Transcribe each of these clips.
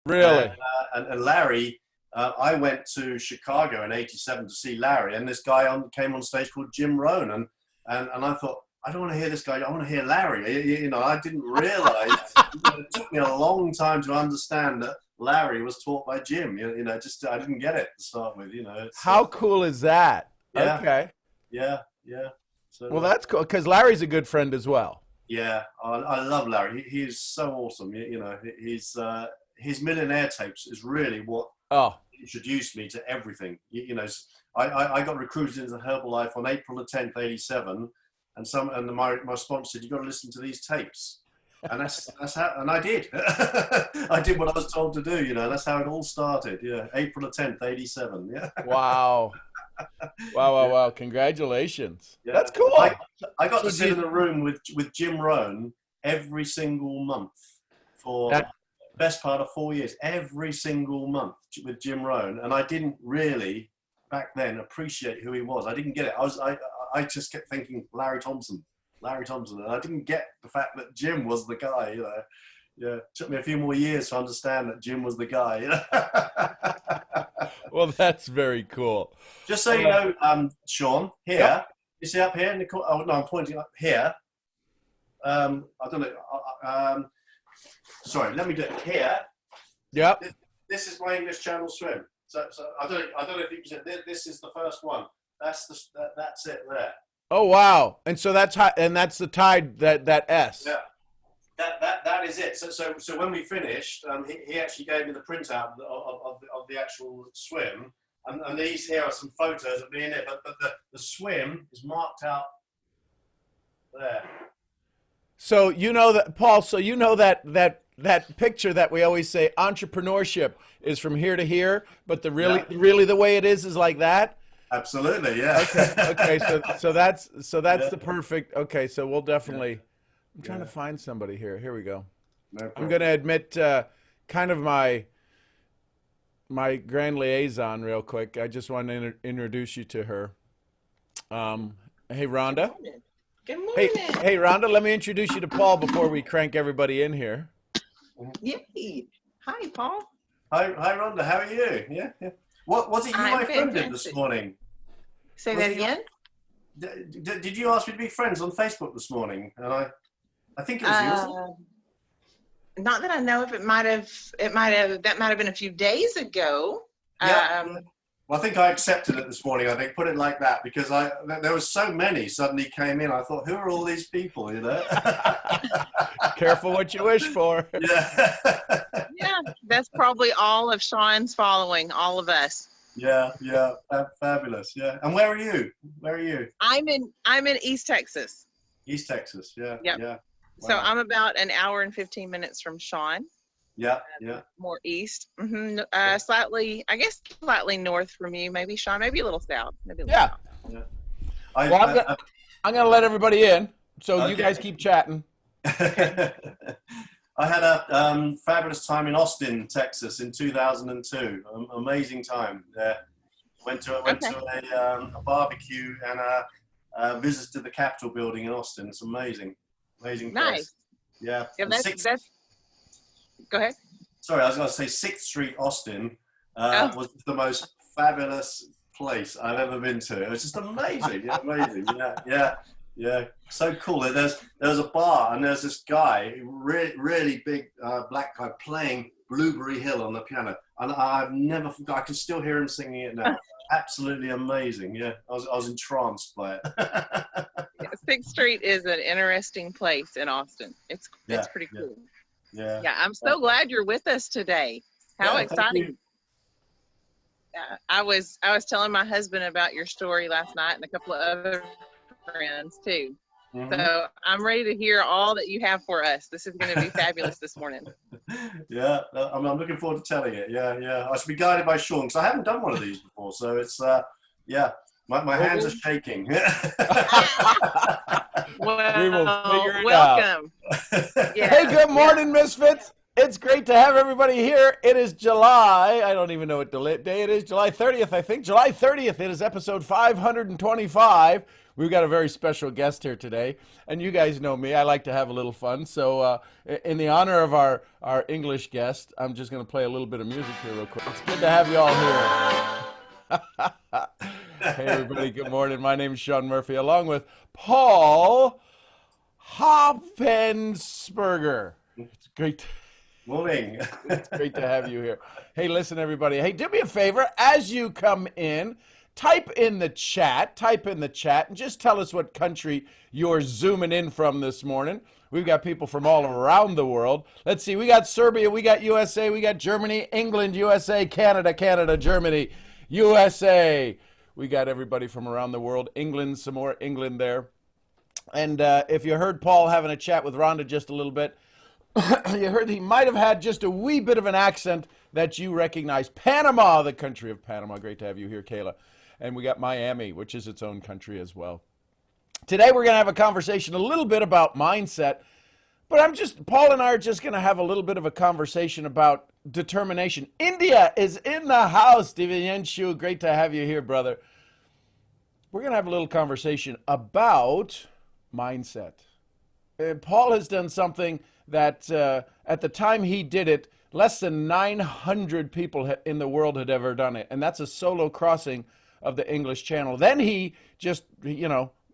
Really? And Larry, I went to Chicago in '87 to see Larry, and this guy came on stage called Jim Rohn, and I thought, I don't want to hear this guy, I want to hear Larry. I didn't realize, it took me a long time to understand that Larry was taught by Jim. Just I didn't get it to start with. How cool is that? Yeah, Okay. yeah. So, Well, that's cool because Larry's a good friend as well. yeah, I love Larry. He's so awesome. His Millionaire tapes is really what Oh, introduced me to everything. I got recruited into Herbalife on April the 10th, '87, and my sponsor said, "You got to listen to these tapes," and that's how, and I did. I did what I was told to do. That's how it all started. Yeah, April the 10th, '87. Yeah. wow. Wow. Congratulations. Yeah. That's cool. I got to sit in a room with Jim Rohn every single month for the best part of 4 years, every single month with Jim Rohn. And I didn't really, back then, appreciate who he was. I didn't get it. I just kept thinking Larry Thompson. And I didn't get the fact that Jim was the guy, Yeah, it took me a few more years to understand that Jim was the guy. Well, that's very cool. Just so you know, Sean, here, Yep. you see up here in the corner? Oh, no, I'm pointing up here. I don't know. Sorry, let me do it here. Yep. This is my English Channel swim. So I don't know if you can see. This is the first one. That's it there. Oh, wow. And so that's how, and that's the tide, that S. Yeah. That is it. So when we finished, he actually gave me the printout of the actual swim, and these here are some photos of me in it. But the swim is marked out there. So you know that, Paul. So you know that picture that we always say entrepreneurship is from here to here, but really the way it is like that. Absolutely, yeah. Okay. So that's Yeah. the perfect. Okay, so we'll definitely. I'm trying to find somebody here. Here we go. No I'm problem. going to admit kind of my grand liaison real quick. I just want to introduce you to her. Hey, Rhonda. Good morning. Hey, Rhonda, let me introduce you to Paul before we crank everybody in here. Yay. Hi, Paul. Hi, Rhonda. How are you? Yeah. What was it you, I'm my friend, did fantastic. this morning? Say Was that it- again. Did you ask me to be friends on Facebook this morning? And I think it was you. Wasn't it? Not that I know of. That might have been a few days ago. Yeah. Well, I think I accepted it this morning. I think put it like that because there was so many suddenly came in. I thought, who are all these people? Careful what you wish for. Yeah. Yeah, that's probably all of Sean's following, all of us. Yeah. Fabulous. Yeah. And where are you? I'm in East Texas. East Texas. Yeah. Yep. Yeah. So Wow. I'm about an hour and 15 minutes from Sean, Yeah. more east. Slightly north from you, maybe Sean, maybe a little south. Yeah. Yeah. Well, I'm going to let everybody in, so you Okay. guys keep chatting. I had a fabulous time in Austin, Texas, in 2002. Amazing time there. Went to a barbecue and visited the Capitol building in Austin. It's amazing place. Nice. Yeah. Yeah, And go ahead. Sorry, I was going to say 6th Street, Austin was the most fabulous place I've ever been to. It was just amazing. Yeah, amazing. Yeah. So cool. There's a bar and there's this guy, really big black guy playing Blueberry Hill on the piano. And I've never forgot. I can still hear him singing it now. Absolutely amazing. Yeah, I was entranced by it. 6th Street is an interesting place in Austin. It's Yeah, pretty cool. Yeah. Yeah, I'm so glad you're with us today. How Yeah, thank exciting. you. I was telling my husband about your story last night and a couple of other friends too. Mhm. So I'm ready to hear all that you have for us. This is going to be fabulous this morning. Yeah, I'm looking forward to telling it. Yeah. I should be guided by Sean because I haven't done one of these before. So it's, my hands are shaking. Well, We will figure it welcome. Hey, good morning, Misfits. It's great to have everybody here. It is July. I don't even know what day it is. July 30th, I think. July 30th. It is episode 525. We've got a very special guest here today. And you guys know me. I like to have a little fun. So in the honor of our English guest, I'm just going to play a little bit of music here real quick. It's good to have you all here. Hey, everybody. Good morning. My name is Sean Murphy, along with Paul Hopfensperger. It's great. Morning. It's great to have you here. Hey, listen, everybody. Hey, do me a favor. As you come in, type in the chat, and just tell us what country you're zooming in from this morning. We've got people from all around the world. Let's see. We got Serbia. We got USA. We got Germany, England, USA, Canada, Germany, USA. We got everybody from around the world. England, some more England there. And if you heard Paul having a chat with Rhonda just a little bit, you heard he might have had just a wee bit of an accent that you recognize. Panama, the country of Panama. Great to have you here, Kayla. And we got Miami, which is its own country as well. Today we're going to have a conversation a little bit about mindset, but Paul and I are just going to have a little bit of a conversation about determination. India is in the house. Divyenshu, great to have you here, brother. We're going to have a little conversation about mindset. Paul has done something that at the time he did it, less than 900 people in the world had ever done it. And that's a solo crossing of the English Channel. Then he just,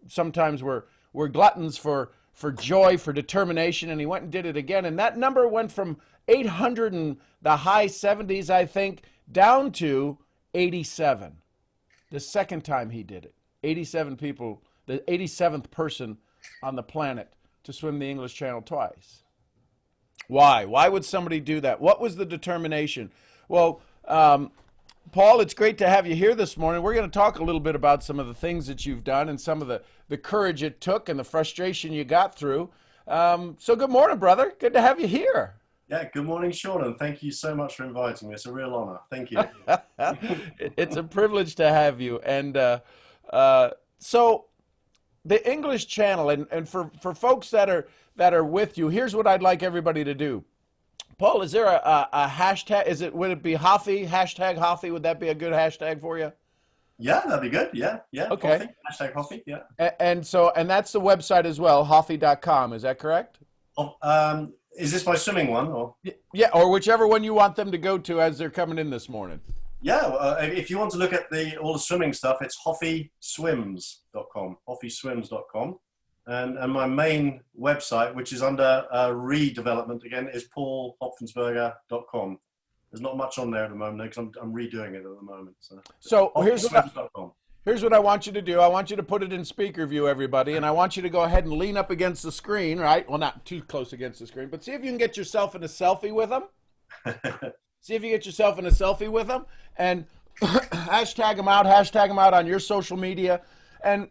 sometimes we're gluttons for joy, for determination, and he went and did it again. And that number went from 800 in the high 70s, I think, down to 87. The second time he did it. 87 people, the 87th person on the planet to swim the English Channel twice. Why? Why would somebody do that? What was the determination? Well, Paul, it's great to have you here this morning. We're going to talk a little bit about some of the things that you've done and some of the courage it took and the frustration you got through. So good morning, brother. Good to have you here. Yeah, good morning, Sean, and thank you so much for inviting me. It's a real honor. Thank you. It's a privilege to have you. And so the English Channel, and for folks that are with you, here's what I'd like everybody to do. Paul, is there a hashtag? Would it be Hoffe? Hashtag Hoffe? Would that be a good hashtag for you? Yeah, that'd be good. Yeah. Okay. Hoffe. Hashtag Hoffe. Yeah. And that's the website as well, Hoffe.com. Is that correct? Is this my swimming one or? Yeah, or whichever one you want them to go to as they're coming in this morning. Yeah, if you want to look at all the swimming stuff, it's hoffeswims.com. Hoffeswims.com. And my main website, which is under redevelopment again, is paulhopfensperger.com. There's not much on there at the moment because I'm redoing it at the moment. So here's what I want you to do. I want you to put it in speaker view, everybody, and I want you to go ahead and lean up against the screen, right? Well, not too close against the screen, but see if you can get yourself in a selfie with them. See if you get yourself in a selfie with them, and hashtag them out on your social media. And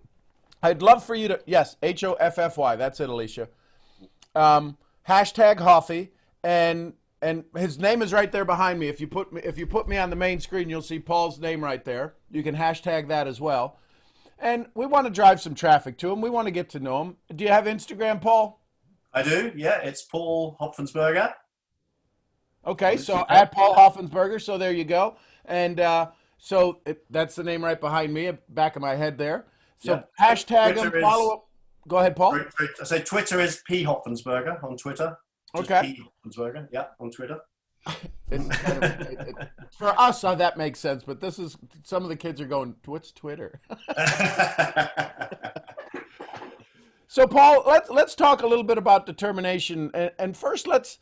I'd love for you to, yes, Hoffy, that's it, Alicia. Hashtag Hoffe, and his name is right there behind me. If you put me on the main screen, you'll see Paul's name right there. You can hashtag that as well. And we want to drive some traffic to him. We want to get to know him. Do you have Instagram, Paul? I do, yeah. It's Paul Hopfensperger. Okay, so at Paul Hopfensperger, so there you go. And that's the name right behind me, back of my head there. So yeah. Hashtag him, follow up. Go ahead, Paul. I say Twitter is P Hopfensperger on Twitter. Just okay. P Hopfensperger, yeah, on Twitter. For us, that makes sense, but this is, some of the kids are going, what's Twitter? So, Paul, let's talk a little bit about determination. And first, let's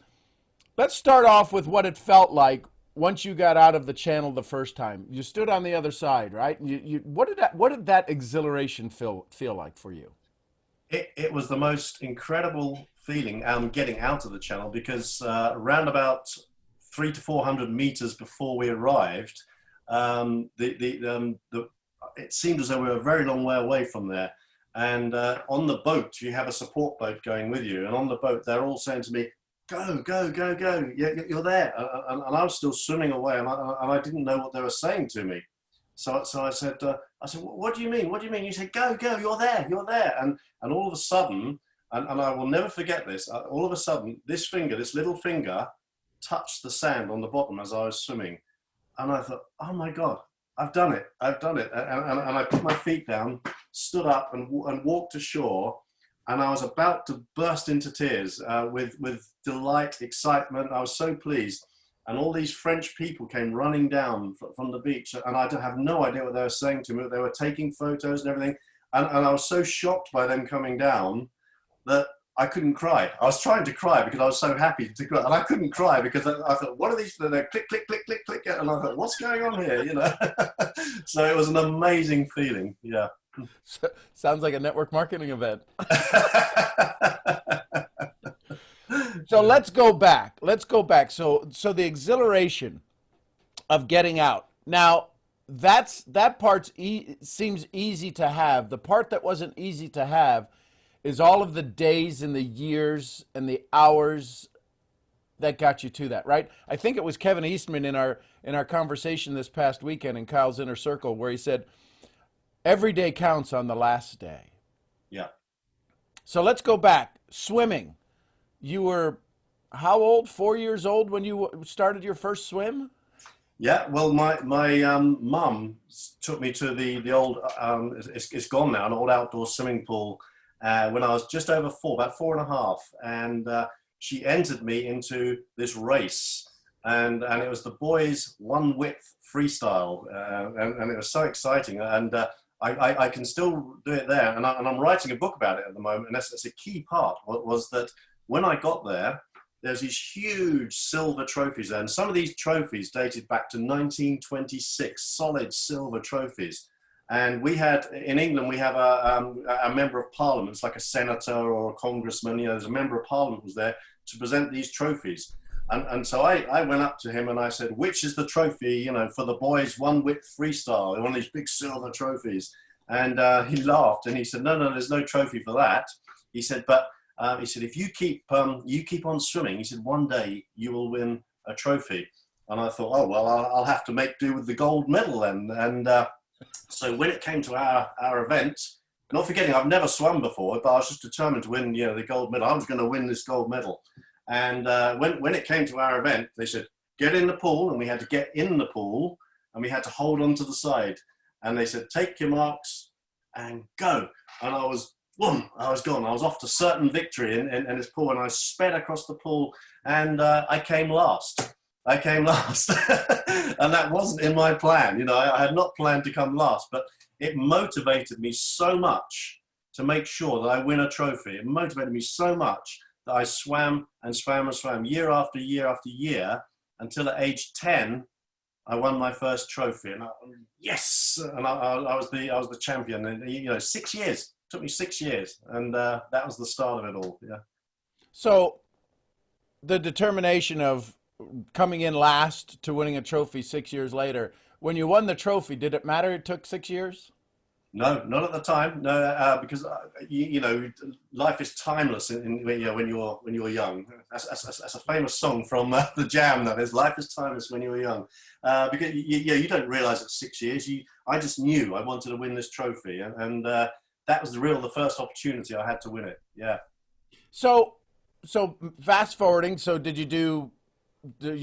start off with what it felt like once you got out of the channel the first time. You stood on the other side, right? What did that exhilaration feel like for you? It was the most incredible feeling getting out of the channel, because around about 300 to 400 meters before we arrived, it seemed as though we were a very long way away from there. And on the boat, you have a support boat going with you, and on the boat, they're all saying to me, "Go, go, go, go! You're there." And I was still swimming away, and I didn't know what they were saying to me. So I said, "What do you mean? What do you mean?" You said, "Go, go! You're there! You're there!" And all of a sudden, and I will never forget this. All of a sudden, this little finger, touch the sand on the bottom as I was swimming. And I thought, oh my God, I've done it. I've done it. And I put my feet down, stood up and walked ashore. And I was about to burst into tears with delight, excitement. I was so pleased. And all these French people came running down from the beach. And I have no idea what they were saying to me. They were taking photos and everything. And I was so shocked by them coming down that I couldn't cry. I was trying to cry because I was so happy to cry. And I couldn't cry because I thought, what are these? They're click, click, click, click, click. And I thought, what's going on here? You know? So it was an amazing feeling. Yeah. Sounds like a network marketing event. So let's go back. So the exhilaration of getting out. Now, that part seems easy to have. The part that wasn't easy to have is all of the days and the years and the hours that got you to that, right? I think it was Kevin Eastman in our conversation this past weekend in Kyle's Inner Circle where he said, every day counts on the last day. Yeah. So let's go back. Swimming. You were how old? 4 years old when you started your first swim? Yeah. Well, my mum took me to the old, it's gone now, an old outdoor swimming pool when I was just over about 4.5. And she entered me into this race. And it was the boys' one width freestyle. And it was so exciting. And I can still do it there, and I'm writing a book about it at the moment, and that's a key part, was that when I got there, there's these huge silver trophies there, and some of these trophies dated back to 1926, solid silver trophies. And we had, in England, we have a member of parliament, it's like a senator or a congressman, you know, there's a member of parliament was there to present these trophies. And so I went up to him and I said, which is the trophy, you know, for the boys' one width freestyle, one of these big silver trophies. And he laughed and he said, no, there's no trophy for that. He said, but he said, if you keep on swimming, he said, one day you will win a trophy. And I thought, oh, well, I'll have to make do with the gold medal then. And so when it came to our event, not forgetting I've never swum before, but I was just determined to win, you know, the gold medal. I was going to win this gold medal. And when it came to our event, they said, get in the pool. And we had to get in the pool and we had to hold on to the side. And they said, take your marks and go. And I was gone. I was off to certain victory in this pool. And I sped across the pool and I came last. And that wasn't in my plan. You know, I had not planned to come last, but it motivated me so much to make sure that I win a trophy. It motivated me so much that I swam and swam and swam year after year after year until at age 10, I won my first trophy. And yes, and I was the champion. And you know, 6 years. It took me 6 years, and that was the start of it all. Yeah. So, the determination of coming in last to winning a trophy 6 years later. When you won the trophy, did it matter it took 6 years? No, not at the time. No, because you know, life is timeless. When you're young, that's a famous song from the Jam. That is, life is timeless when you're young. Because you don't realize it's 6 years. I just knew I wanted to win this trophy, and that was the first opportunity I had to win it. Yeah. So fast forwarding. So did you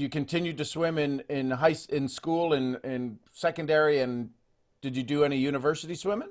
continue to swim in school, in secondary, and did you do any university swimming?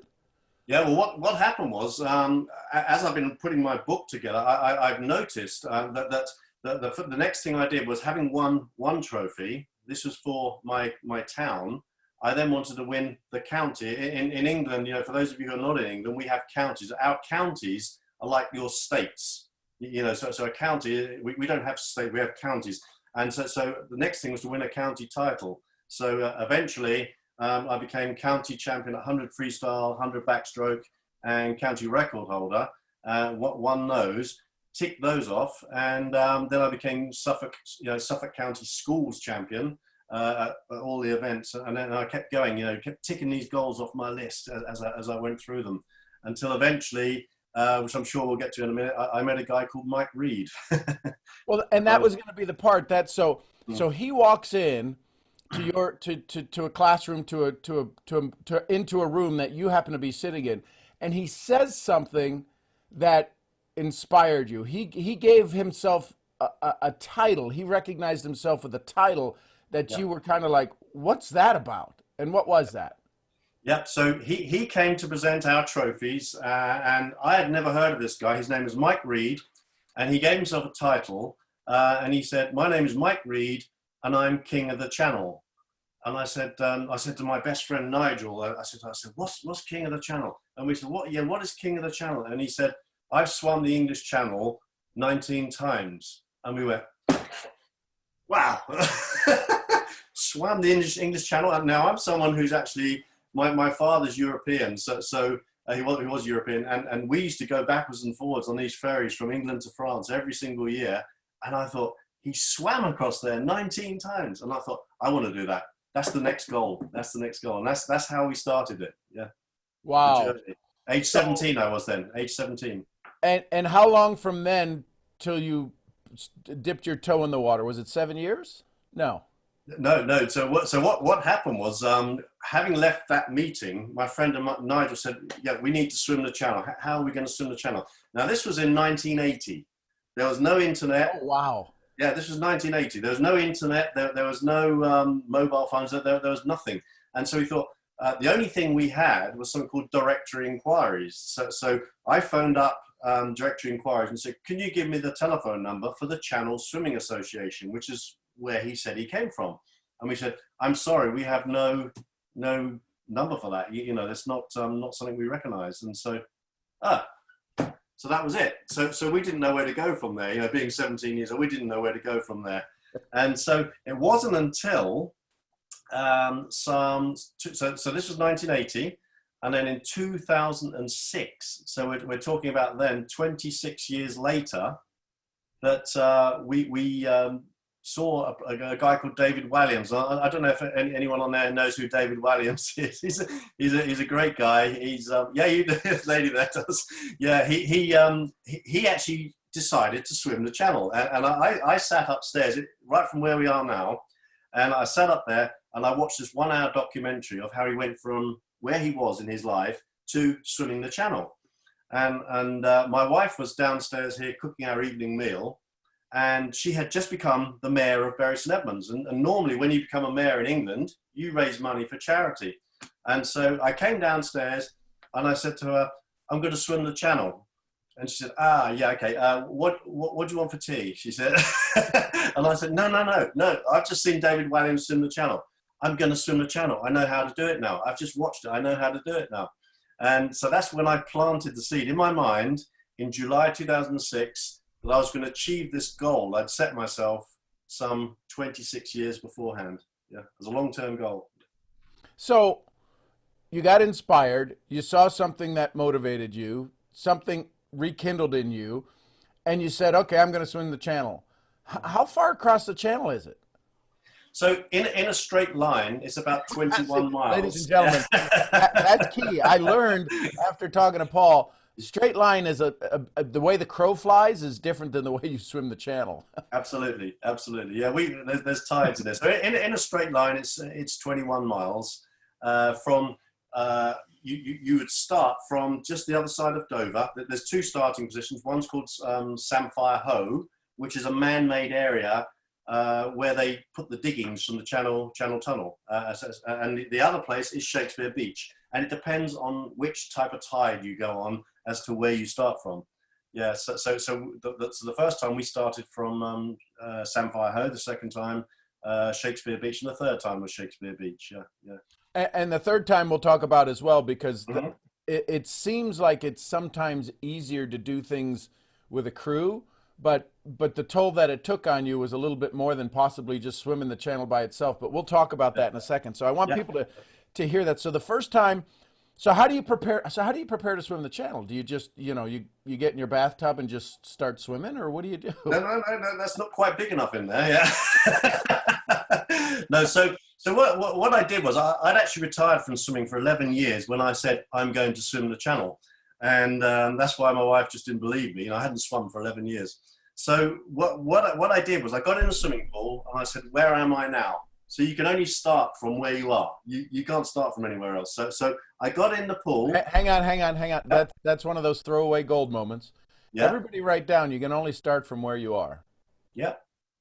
Yeah, well, what happened was, as I've been putting my book together, I've noticed that the next thing I did was, having won one trophy. This was for my town. I then wanted to win the county. In England, you know, for those of you who are not in England, we have counties. Our counties are like your states. You know, so a county, we don't have state, we have counties. And so the next thing was to win a county title. So eventually, I became county champion at 100 freestyle, 100 backstroke, and county record holder. Won those, ticked those off, and then I became Suffolk County schools champion at all the events. And then I kept going, you know, kept ticking these goals off my list as I went through them, until eventually, which I'm sure we'll get to in a minute, I met a guy called Mike Reed. Well, and that was going to be the part that so he walks in to a classroom, into a room that you happen to be sitting in, and he says something that inspired you. He gave himself a title. He recognized himself with a title that Yeah. you were kind of like, what's that about? And what was that? Yeah, so he came to present our trophies, and I had never heard of this guy. His name was Mike Reed, and he gave himself a title, and he said, "My name is Mike Reed, and I'm king of the channel." And I said to my best friend Nigel, I said, what's king of the channel? And we said, what? Yeah, what is king of the channel? And he said, "I've swum the English Channel 19 times." And we went, wow, swam the English Channel. And now I'm someone who's actually, my father's European, so he was European, and we used to go backwards and forwards on these ferries from England to France every single year. And I thought, he swam across there 19 times, and I thought, I want to do that. That's the next goal. That's the next goal, and that's how we started it. Yeah. Wow. Age 17, I was then. Age 17. And how long from then till you dipped your toe in the water? Was it 7 years? No. No. So what happened was, having left that meeting, my friend Nigel said, "Yeah, we need to swim the channel. How are we going to swim the channel?" Now this was in 1980. There was no internet. Oh, wow. Yeah, this was 1980. There was no internet. There was no mobile phones. There was nothing. And so we thought the only thing we had was something called directory inquiries. So I phoned up directory inquiries and said, "Can you give me the telephone number for the Channel Swimming Association," which is where he said he came from. And we said, "I'm sorry, we have no number for that. You know, that's not something we recognize." And so, so that was it. So we didn't know where to go from there. You know, being 17 years old, we didn't know where to go from there. And so it wasn't until so this was 1980, and then in 2006. So we're talking about then 26 years later, that we saw a guy called David Walliams. I don't know if anyone on there knows who David Walliams is. He's a great guy. He's yeah, you lady that does. Yeah, he actually decided to swim the channel, and I sat upstairs right from where we are now, and I sat up there and I watched this 1 hour documentary of how he went from where he was in his life to swimming the channel, and my wife was downstairs here cooking our evening meal. And she had just become the mayor of Bury St Edmunds. And normally when you become a mayor in England, you raise money for charity. And so I came downstairs and I said to her, "I'm going to swim the channel." And she said, "Yeah, okay. What do you want for tea?" She said. And I said, no. I've just seen David Walliams swim the channel. I'm going to swim the channel. I know how to do it now. I've just watched it. I know how to do it now. And so that's when I planted the seed in my mind in July 2006, that I was going to achieve this goal I'd set myself some 26 years beforehand. Yeah, as a long-term goal. So you got inspired, you saw something that motivated you, something rekindled in you, and you said, "Okay, I'm going to swim the channel." How far across the channel is it? So in a straight line, it's about 21 miles. Ladies and gentlemen, that's key. I learned after talking to Paul, straight line is the way the crow flies is different than the way you swim the channel. Absolutely. Yeah, there's tides in this. So in a straight line, it's 21 miles. From you would start from just the other side of Dover. There's two starting positions. One's called Samphire Hoe, which is a man-made area where they put the diggings from the Channel Tunnel, and the other place is Shakespeare Beach. And it depends on which type of tide you go on as to where you start from. Yeah, so the first time we started from Samphire Hoe, the second time Shakespeare Beach, and the third time was Shakespeare Beach. Yeah. And the third time we'll talk about as well, because it seems like it's sometimes easier to do things with a crew, but the toll that it took on you was a little bit more than possibly just swimming the channel by itself. But we'll talk about that in a second. So I want people to hear that. So the first time, so how do you prepare to swim the channel? Do you just, you get in your bathtub and just start swimming, or what do you do? No, that's not quite big enough in there. Yeah. No, so what I did was I'd actually retired from swimming for 11 years when I said I'm going to swim the channel, and that's why my wife just didn't believe me. I hadn't swum for 11 years. So what I did was I got in the swimming pool and I said, "Where am I now?" So you can only start from where you are. You can't start from anywhere else. So I got in the pool. Hang on. That's one of those throwaway gold moments. Yeah. Everybody write down, you can only start from where you are. Yeah.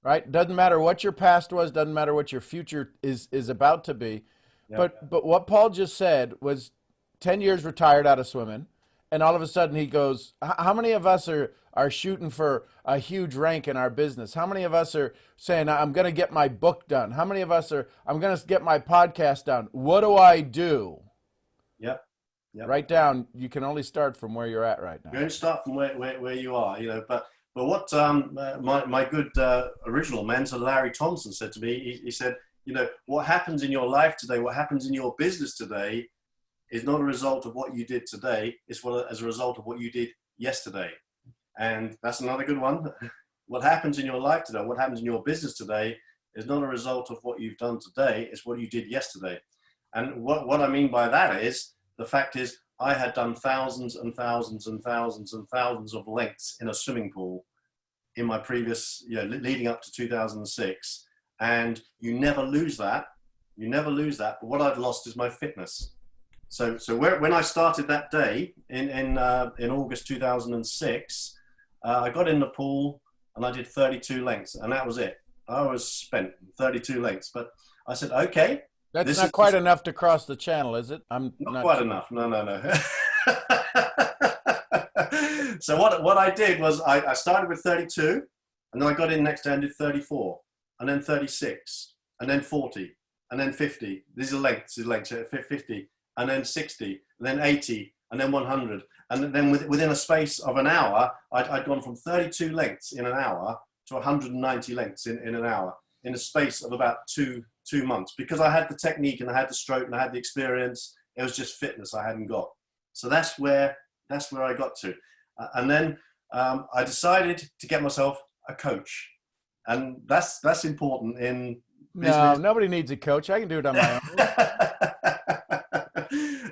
right? Doesn't matter what your past was, doesn't matter what your future is about to be. Yeah. But what Paul just said was 10 years retired out of swimming, and all of a sudden he goes, how many of us are shooting for a huge rank in our business? How many of us are saying, I'm going to get my book done? How many of us are, I'm going to get my podcast done? What do I do? Yep. Yep. Write down, you can only start from where you're at right now. You only start from where you are, you know. But what my good original mentor Larry Thompson said to me, he said, you know, what happens in your life today, what happens in your business today, is not a result of what you did today. It's as a result of what you did yesterday. And that's another good one. What happens in your life today, what happens in your business today, is not a result of what you've done today. It's what you did yesterday. And what I mean by that is, the fact is, I had done thousands and thousands and thousands and thousands of lengths in a swimming pool in my previous, you know, leading up to 2006. And you never lose that. You never lose that. But what I've lost is my fitness. So when I started that day in August 2006, I got in the pool and I did 32 lengths, and that was it. I was spent 32 lengths. But I said, okay. That's not quite enough to cross the channel, is it? Not quite enough. No. So what I did was I started with 32, and then I got in next day and did 34, and then 36, and then 40, and then 50. These are lengths, 50, and then 60, and then 80, and then 100. And then within a space of an hour, I'd gone from 32 lengths in an hour to 190 lengths in an hour, in a space of about two months, because I had the technique and I had the stroke and I had the experience. It was just fitness I hadn't got. So that's where I got to. And then I decided to get myself a coach. And that's important in business. No, nobody needs a coach. I can do it on my own.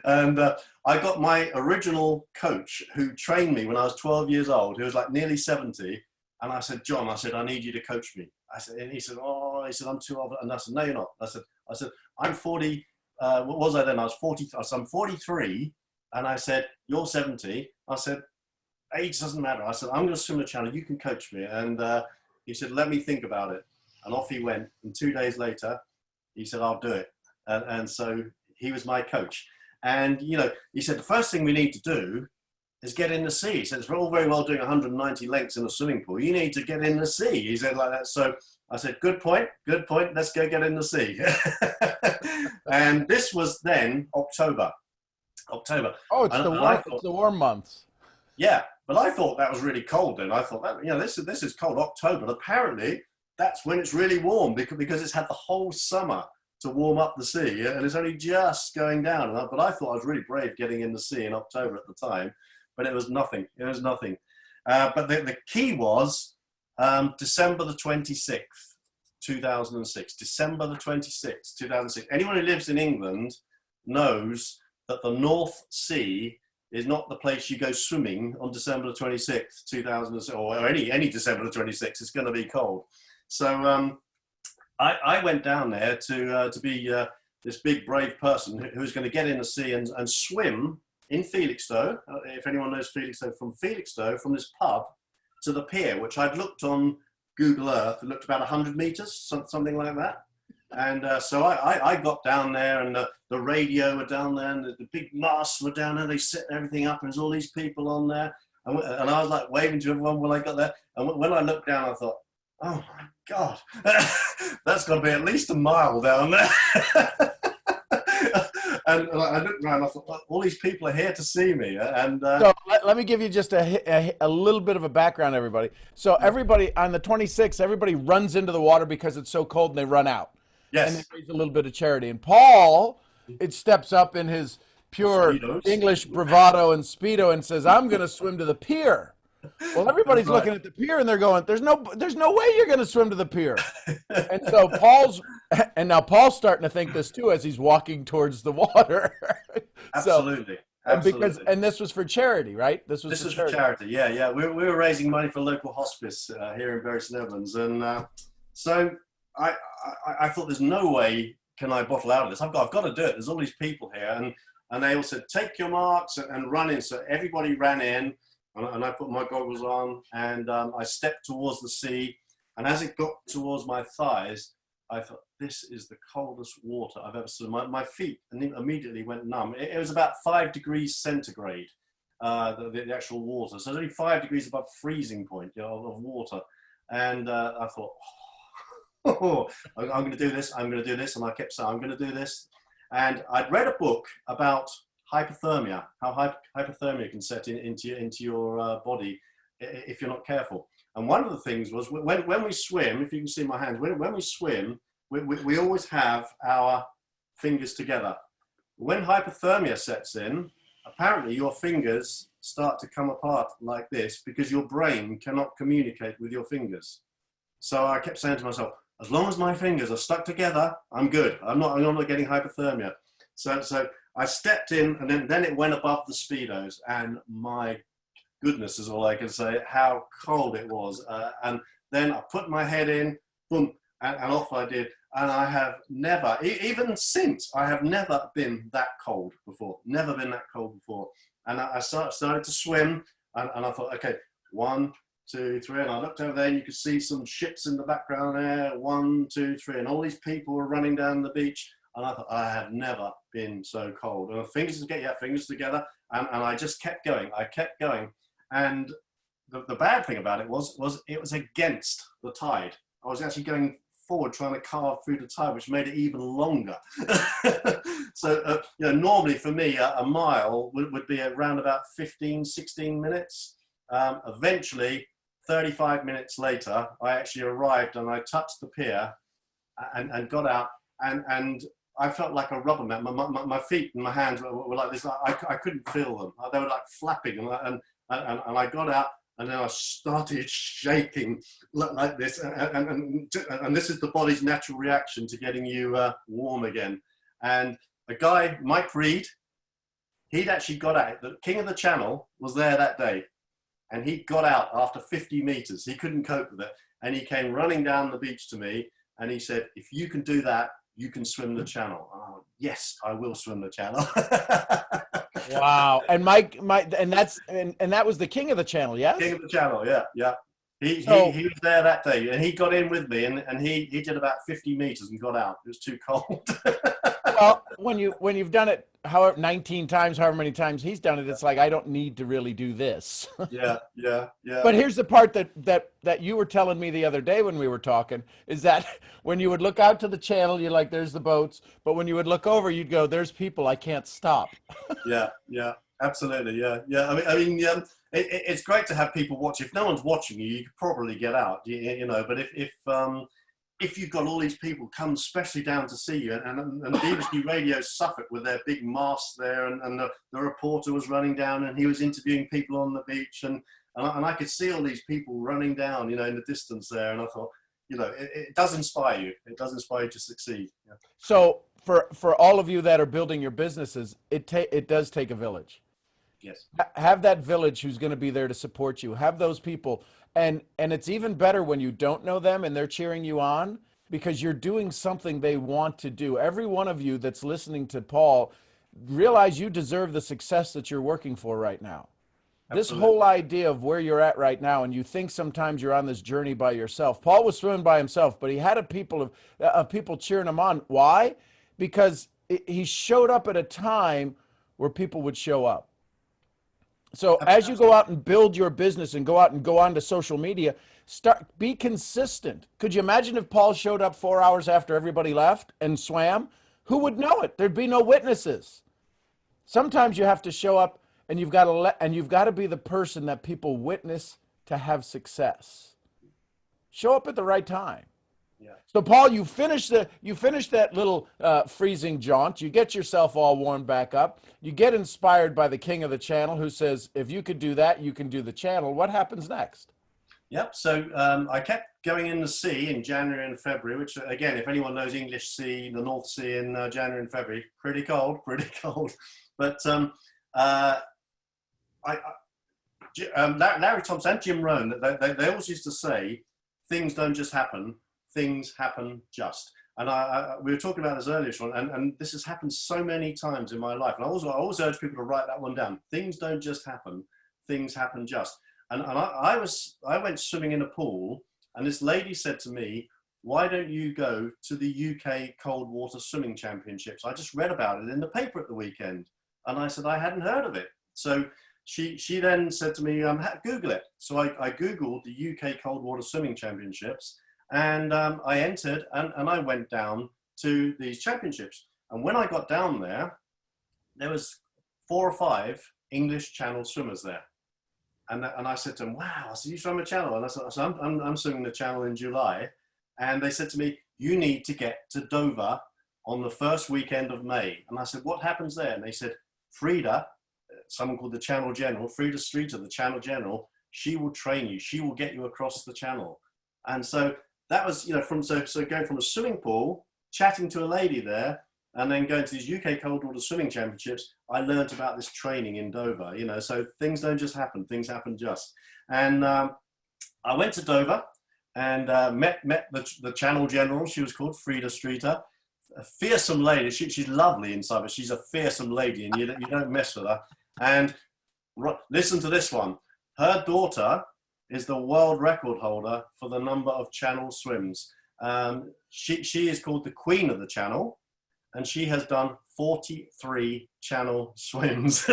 And I got my original coach who trained me when I was 12 years old, who was like nearly 70. And I said, John, I need you to coach me. And he said, I'm too old. And I said, no, you're not. I said, I'm 40. What was I then? I was 40. I'm 43. And I said, you're 70. I said, age doesn't matter. I said, I'm going to swim the channel. You can coach me. And he said, let me think about it. And off he went. And 2 days later, he said, I'll do it. And so he was my coach. And, you know, he said, the first thing we need to do is get in the sea. He said, it's all very well doing 190 lengths in a swimming pool. You need to get in the sea. He said like that. So I said, good point. Let's go get in the sea. And this was then October. Oh, it's the warm months. Yeah, but I thought that was really cold then. I thought that, you know, this is cold, October. But apparently that's when it's really warm because it's had the whole summer to warm up the sea, and it's only just going down. But I thought I was really brave getting in the sea in October at the time. But it was nothing. But the key was December the 26th, 2006. December the 26th, 2006. Anyone who lives in England knows that the North Sea is not the place you go swimming on December the 26th, 2006, or any December the 26th. It's going to be cold. So I went down there to be this big, brave person who's going to get in the sea and swim in Felixstowe, if anyone knows Felixstowe, from Felixstowe, from this pub to the pier, which I'd looked on Google Earth, it looked about 100 meters, something like that. And so I got down there, and the radio were down there, and the big masts were down there. They set everything up, and there's all these people on there. And I was like waving to everyone when I got there. And when I looked down, I thought, oh my God, that's got to be at least a mile down there. And I looked around, I thought, well, all these people are here to see me. And so let me give you just a little bit of a background, everybody. So everybody on the 26th, everybody runs into the water because it's so cold and they run out. Yes. And they raise a little bit of charity. And Paul, it steps up in his pure English bravado and Speedo and says, I'm going to swim to the pier. Well, everybody's looking at the pier and they're going, there's no way you're going to swim to the pier. And so Paul's starting to think this too as he's walking towards the water. Absolutely. And this was for charity, right? This was for charity. Yeah. We were raising money for local hospice here in Bury St Edmunds. And so I thought, there's no way can I bottle out of this. I've got to do it. There's all these people here. And they all said, take your marks and run in. So everybody ran in. And I put my goggles on, and I stepped towards the sea, And as it got towards my thighs, I thought, this is the coldest water I've ever seen. My feet immediately went numb. It was about 5 degrees centigrade, the actual water. So it's only 5 degrees above freezing point, you know, of water. And I thought, oh, I'm going to do this, I'm going to do this. And I kept saying, I'm going to do this. And I'd read a book about hypothermia, how hypothermia can set into your body if you're not careful. And one of the things was when we swim, if you can see my hands, when we swim, we always have our fingers together. When hypothermia sets in, apparently your fingers start to come apart like this because your brain cannot communicate with your fingers. So I kept saying to myself, as long as my fingers are stuck together, I'm good. I'm not getting hypothermia. So I stepped in, and then it went above the Speedos, and my goodness is all I can say, how cold it was. And then I put my head in, boom, and off I did. And I have never, even since, I have never been that cold before. Never been that cold before. And I started to swim, and I thought, okay, 1, 2, 3. And I looked over there, and you could see some ships in the background there. 1, 2, 3. And all these people were running down the beach. And I thought, I have never been so cold. And fingers together. And I just kept going. I kept going. And the bad thing about it was it was against the tide. I was actually going forward trying to carve through the tide, which made it even longer. So you know, normally for me a mile would be around about 15, 16 minutes. Eventually 35 minutes later I actually arrived, and I touched the pier and got out, and I felt like a rubber man. My feet and my hands were like this. I couldn't feel them. They were like flapping, and I got out, and then I started shaking like this. And this is the body's natural reaction to getting you warm again. And a guy, Mike Reed, he'd actually got out. The King of the Channel was there that day. And he got out after 50 meters. He couldn't cope with it. And he came running down the beach to me. And he said, if you can do that, you can swim the channel. And I went, yes, I will swim the channel. Wow. And that was the King of the Channel, yes? King of the Channel, yeah. He was there that day, and he got in with me, and he did about 50 meters and got out. It was too cold. Well, when you've done it 19 times, however many times he's done it, it's like, I don't need to really do this. Yeah. But here's the part that you were telling me the other day when we were talking, is that when you would look out to the channel, you're like, there's the boats. But when you would look over, you'd go, there's people, I can't stop. Yeah, absolutely. Yeah. I mean, it's great to have people watch. If no one's watching you, you could probably get out, you know, but if you've got all these people come especially down to see you, and BBC Radio Suffolk with their big masts there, and the reporter was running down, and he was interviewing people on the beach, and I could see all these people running down, you know, in the distance there, and I thought, you know, it does inspire you. It does inspire you to succeed. Yeah. So for all of you that are building your businesses, it does take a village. Yes. Have that village who's going to be there to support you. Have those people. And it's even better when you don't know them and they're cheering you on, because you're doing something they want to do. Every one of you that's listening to Paul, realize you deserve the success that you're working for right now. Absolutely. This whole idea of where you're at right now, and you think sometimes you're on this journey by yourself. Paul was swimming by himself, but he had people cheering him on. Why? Because he showed up at a time where people would show up. So as you go out and build your business and go on to social media, be consistent. Could you imagine if Paul showed up 4 hours after everybody left and swam? Who would know it? There'd be no witnesses. Sometimes you have to show up, and you've got to be the person that people witness to have success. Show up at the right time. Yeah. So Paul, you finish that little freezing jaunt. You get yourself all warmed back up. You get inspired by the King of the Channel, who says, if you could do that, you can do the channel. What happens next? Yep. So I kept going in the sea in January and February, which, again, if anyone knows English Sea, the North Sea in January and February, pretty cold. But Larry Thompson and Jim Rohn, they always used to say, things don't just happen. Things happen just. And we were talking about this earlier, Sean, and this has happened so many times in my life. And I always urge people to write that one down. Things don't just happen. Things happen just. And I went swimming in a pool, And this lady said to me, why don't you go to the UK Cold Water Swimming Championships? I just read about it in the paper at the weekend. And I said, I hadn't heard of it. So she then said to me, Google it. So I Googled the UK Cold Water Swimming Championships, and I entered, and I went down to these championships. And when I got down there, there was 4 or 5 English Channel swimmers there. And I said to them, wow, so you swim a Channel? And I said, I'm swimming the Channel in July. And they said to me, you need to get to Dover on the first weekend of May. And I said, what happens there? And they said, Frida, someone called the Channel General, Frida Streeter, the Channel General, she will train you. She will get you across the Channel. And so that was, you know, so going from a swimming pool, chatting to a lady there, and then going to these UK Cold Water Swimming Championships, I learned about this training in Dover, you know, so things don't just happen, things happen just. And I went to Dover and met the Channel General. She was called Frida Streeter, a fearsome lady. She's lovely inside, but she's a fearsome lady, and you don't mess with her. And listen to this one. Her daughter is the world record holder for the number of Channel swims. She is called the Queen of the Channel, and she has done 43 Channel swims.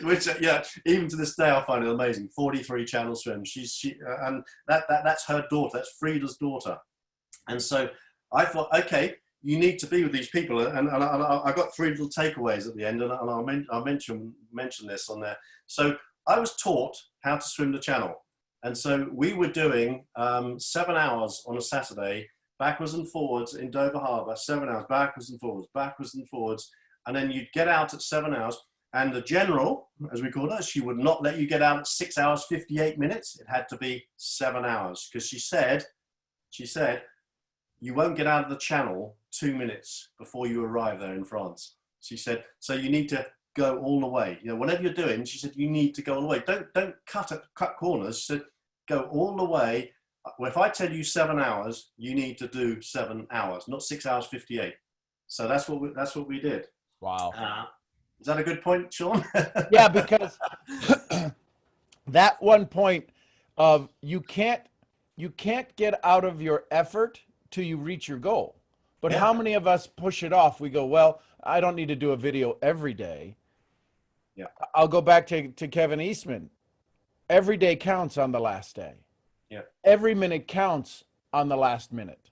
Which, yeah, even to this day, I find it amazing. 43 Channel swims. And that's her daughter. That's Frida's daughter. And so I thought, okay, you need to be with these people. And I got 3 little takeaways at the end, and I'll mention this on there. So I was taught how to swim the Channel. And so we were doing 7 hours on a Saturday, backwards and forwards in Dover Harbour, 7 hours, backwards and forwards. And then you'd get out at 7 hours. And the general, as we called her, she would not let you get out at 6 hours, 58 minutes. It had to be 7 hours, because she said, you won't get out of the Channel 2 minutes before you arrive there in France. She said, so you need to go all the way. You know, whatever you're doing, she said, you need to go all the way. Don't cut corners. She said, go all the way. Well, if I tell you 7 hours, you need to do 7 hours, not 6 hours 58. So that's what we did. Wow. Is that a good point, Sean? Yeah, because that one point of you can't get out of your effort till you reach your goal. But Yeah. how many of us push it off? We go, well, I don't need to do a video every day. Yeah. I'll go back to Kevin Eastman. Every day counts on the last day. Yeah. Every minute counts on the last minute.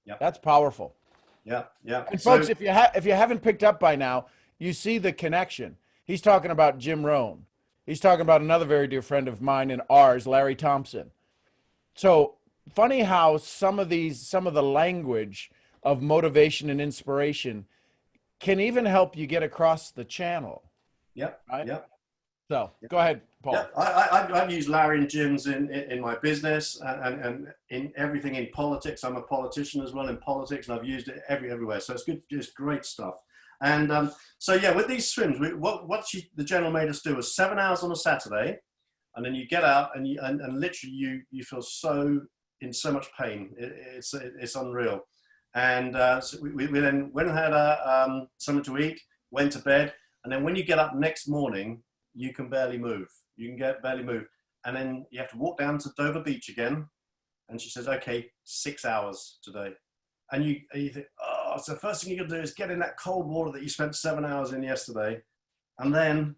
Yeah. That's powerful. Yeah. And folks, if you haven't picked up by now, you see the connection. He's talking about Jim Rohn. He's talking about another very dear friend of mine and ours, Larry Thompson. So funny how some of the language of motivation and inspiration can even help you get across the channel. Yep. Right? Yep. So go ahead, Paul. Yeah, I've used Larry and Jim's in my business and in everything in politics. I'm a politician as well in politics, and I've used it everywhere. So it's good, just great stuff. And so yeah, with these swims, the general made us do was 7 hours on a Saturday, and then you get out and literally you feel in so much pain. It's unreal. And so we then went and had something to eat, went to bed, and then when you get up next morning, you can barely move. Barely move. And then you have to walk down to Dover Beach again. And she says, okay, 6 hours today. And you think, oh, so the first thing you got to do is get in that cold water that you spent 7 hours in yesterday. And then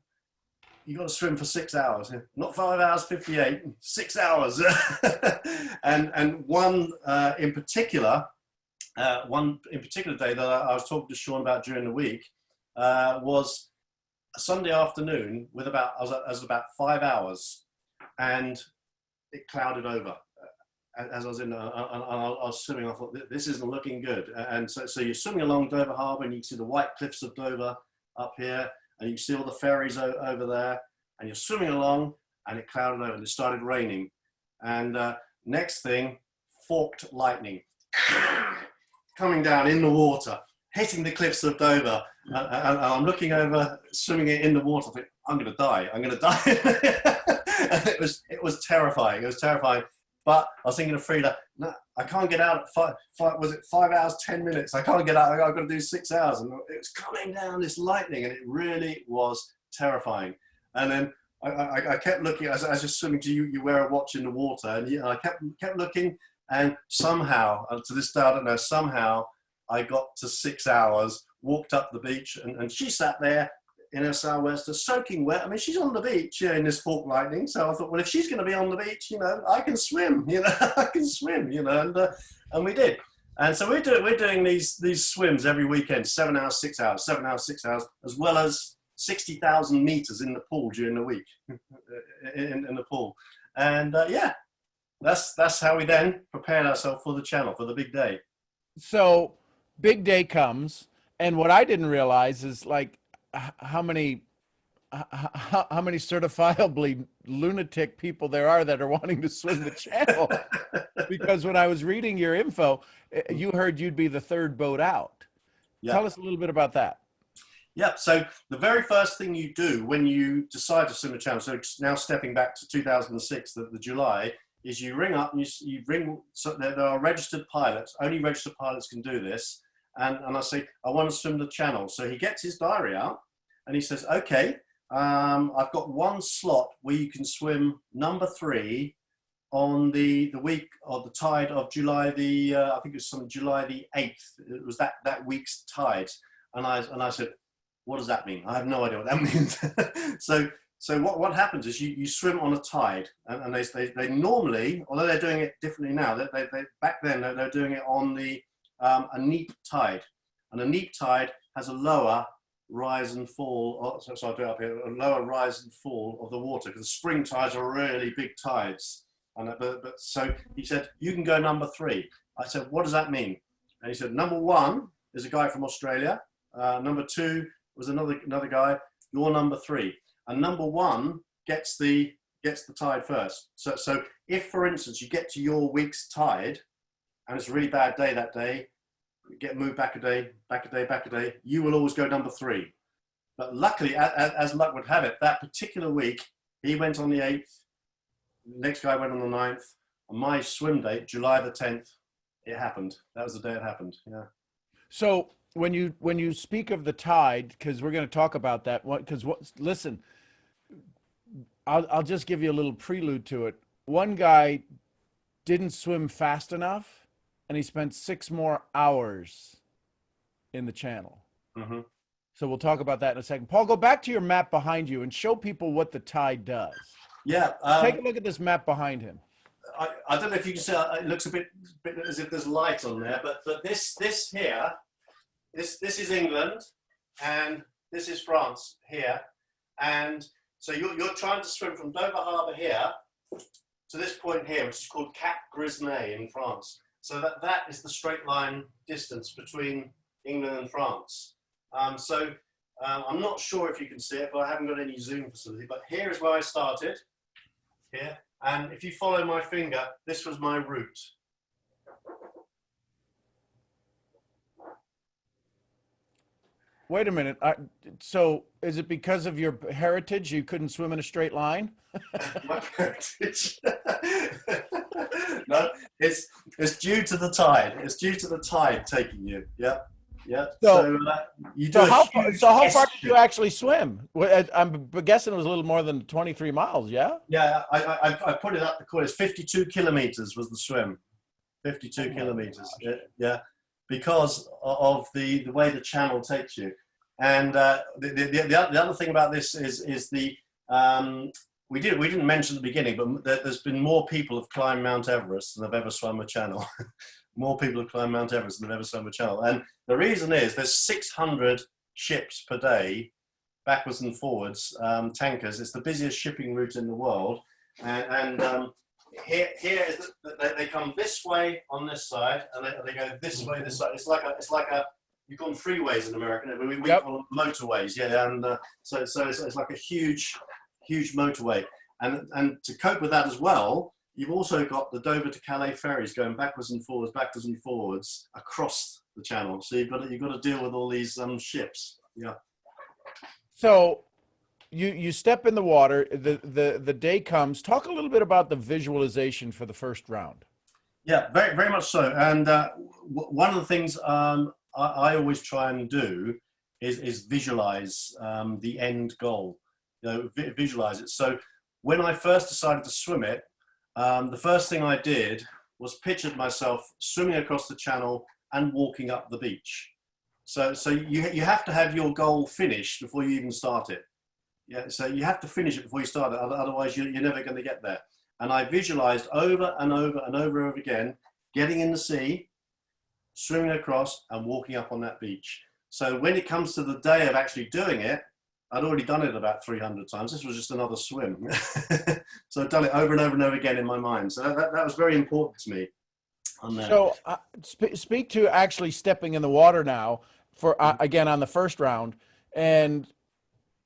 you got to swim for 6 hours. Not 5 hours, 58, 6 hours. and one in particular day that I was talking to Sean about during the week was a Sunday afternoon with I was about 5 hours, and it clouded over. As I was I was swimming, I thought, this isn't looking good. And so you're swimming along Dover Harbour, and you can see the white cliffs of Dover up here, and you can see all the ferries over there, and you're swimming along, and it clouded over, and it started raining. And next thing, forked lightning coming down in the water, hitting the cliffs of Dover. And I'm looking over, swimming in the water, I think, I'm going to die. And it was terrifying. But I was thinking of Frida, no, I can't get out at 5 hours, 10 minutes. I can't get out. I've got to do 6 hours. And it was coming down, this lightning, and it really was terrifying. And then I kept looking as you're swimming. You wear a watch in the water, and I kept looking, and somehow, to this day I don't know, somehow I got to 6 hours, walked up the beach, and she sat there in her sou'wester, soaking wet. I mean, she's on the beach, in this fork lightning. So I thought, well, if she's going to be on the beach, I can swim. I can swim. And we did. And so we're doing these swims every weekend, 7 hours, 6 hours, 7 hours, 6 hours, as well as 60,000 meters in the pool during the week, in the pool. And that's how we then prepared ourselves for the channel, for the big day. So big day comes, and what I didn't realize is like how many certifiably lunatic people there are that are wanting to swim the channel. Because when I was reading your info, you heard you'd be the third boat out. Yeah. Tell us a little bit about that. Yeah, so the very first thing you do when you decide to swim the channel, so now stepping back to 2006, the July, is you ring up and you ring, so there are registered pilots, only registered pilots can do this. And I say, I want to swim the channel. So he gets his diary out and he says, okay, I've got one slot where you can swim number 3 on the week of the tide of July, I think it was July the 8th. It was that week's tide. And I said, what does that mean? I have no idea what that means. So what happens is you swim on a tide, and they normally, although they're doing it differently now, they back then they're doing it on a neap tide, and a neap tide has a lower rise and fall. So I'll do it up here, a lower rise and fall of the water, because the spring tides are really big tides. But so he said, you can go number 3. I said, what does that mean? And he said, number 1 is a guy from Australia. Number 2 was another guy. You're number 3, and number 1 gets the tide first. So if, for instance, you get to your week's tide, and it's a really bad day that day, get moved back a day, you will always go number 3. But luckily, as luck would have it, that particular week, he went on the 8th, the next guy went on the 9th, on my swim date, July the 10th, it happened. That was the day it happened, yeah. So when you speak of the tide, because we're going to talk about that, listen, I'll just give you a little prelude to it. One guy didn't swim fast enough, and he spent 6 more hours in the channel. Mm-hmm. So we'll talk about that in a second. Paul, go back to your map behind you and show people what the tide does. Yeah. Take a look at this map behind him. I don't know if you can see, it looks a bit as if there's light on there, but this here, this is England, and this is France here. And so you're trying to swim from Dover Harbour here to this point here, which is called Cap Grisnez in France. So that is the straight line distance between England and France. I'm not sure if you can see it, but I haven't got any zoom facility. But here is where I started, here. And if you follow my finger, this was my route. Wait a minute. So is it because of your heritage you couldn't swim in a straight line? My heritage? No, it's due to the tide. It's due to the tide taking you. Yeah. Yeah. So how far did you actually swim? I'm guessing it was a little more than 23 miles. Yeah. Yeah. I put it up the course. 52 kilometers was the swim. 52 kilometers. Yeah. Because of the way the channel takes you. And the other thing about this is we didn't mention at the beginning, but there's been more people have climbed Mount Everest than have ever swum a channel. More people have climbed Mount Everest than have ever swum a channel. And the reason is there's 600 ships per day, backwards and forwards, tankers. It's the busiest shipping route in the world. And here is they come this way on this side, and they go this way, this side. It's like a you call them freeways in America. We call them motorways. Yeah, and so it's like a huge motorway. And to cope with that as well, you've also got the Dover to Calais ferries going backwards and forwards across the channel. So you've got to deal with all these ships. Yeah. So you step in the water. The day comes. Talk a little bit about the visualization for the first round. Yeah, very very much so. And one of the things I always try and do is visualize the end goal. visualize it. So when I first decided to swim it, the first thing I did was pictured myself swimming across the channel and walking up the beach. So you have to have your goal finished before you even start it. Yeah, so you have to finish it before you start it, otherwise you're never going to get there. And I visualized over and over and over again, getting in the sea, swimming across and walking up on that beach. So when it comes to the day of actually doing it, I'd already done it about 300 times. This was just another swim. So I've done it over and over and over again in my mind. So that was very important to me. So speak to actually stepping in the water now for, again, on the first round. And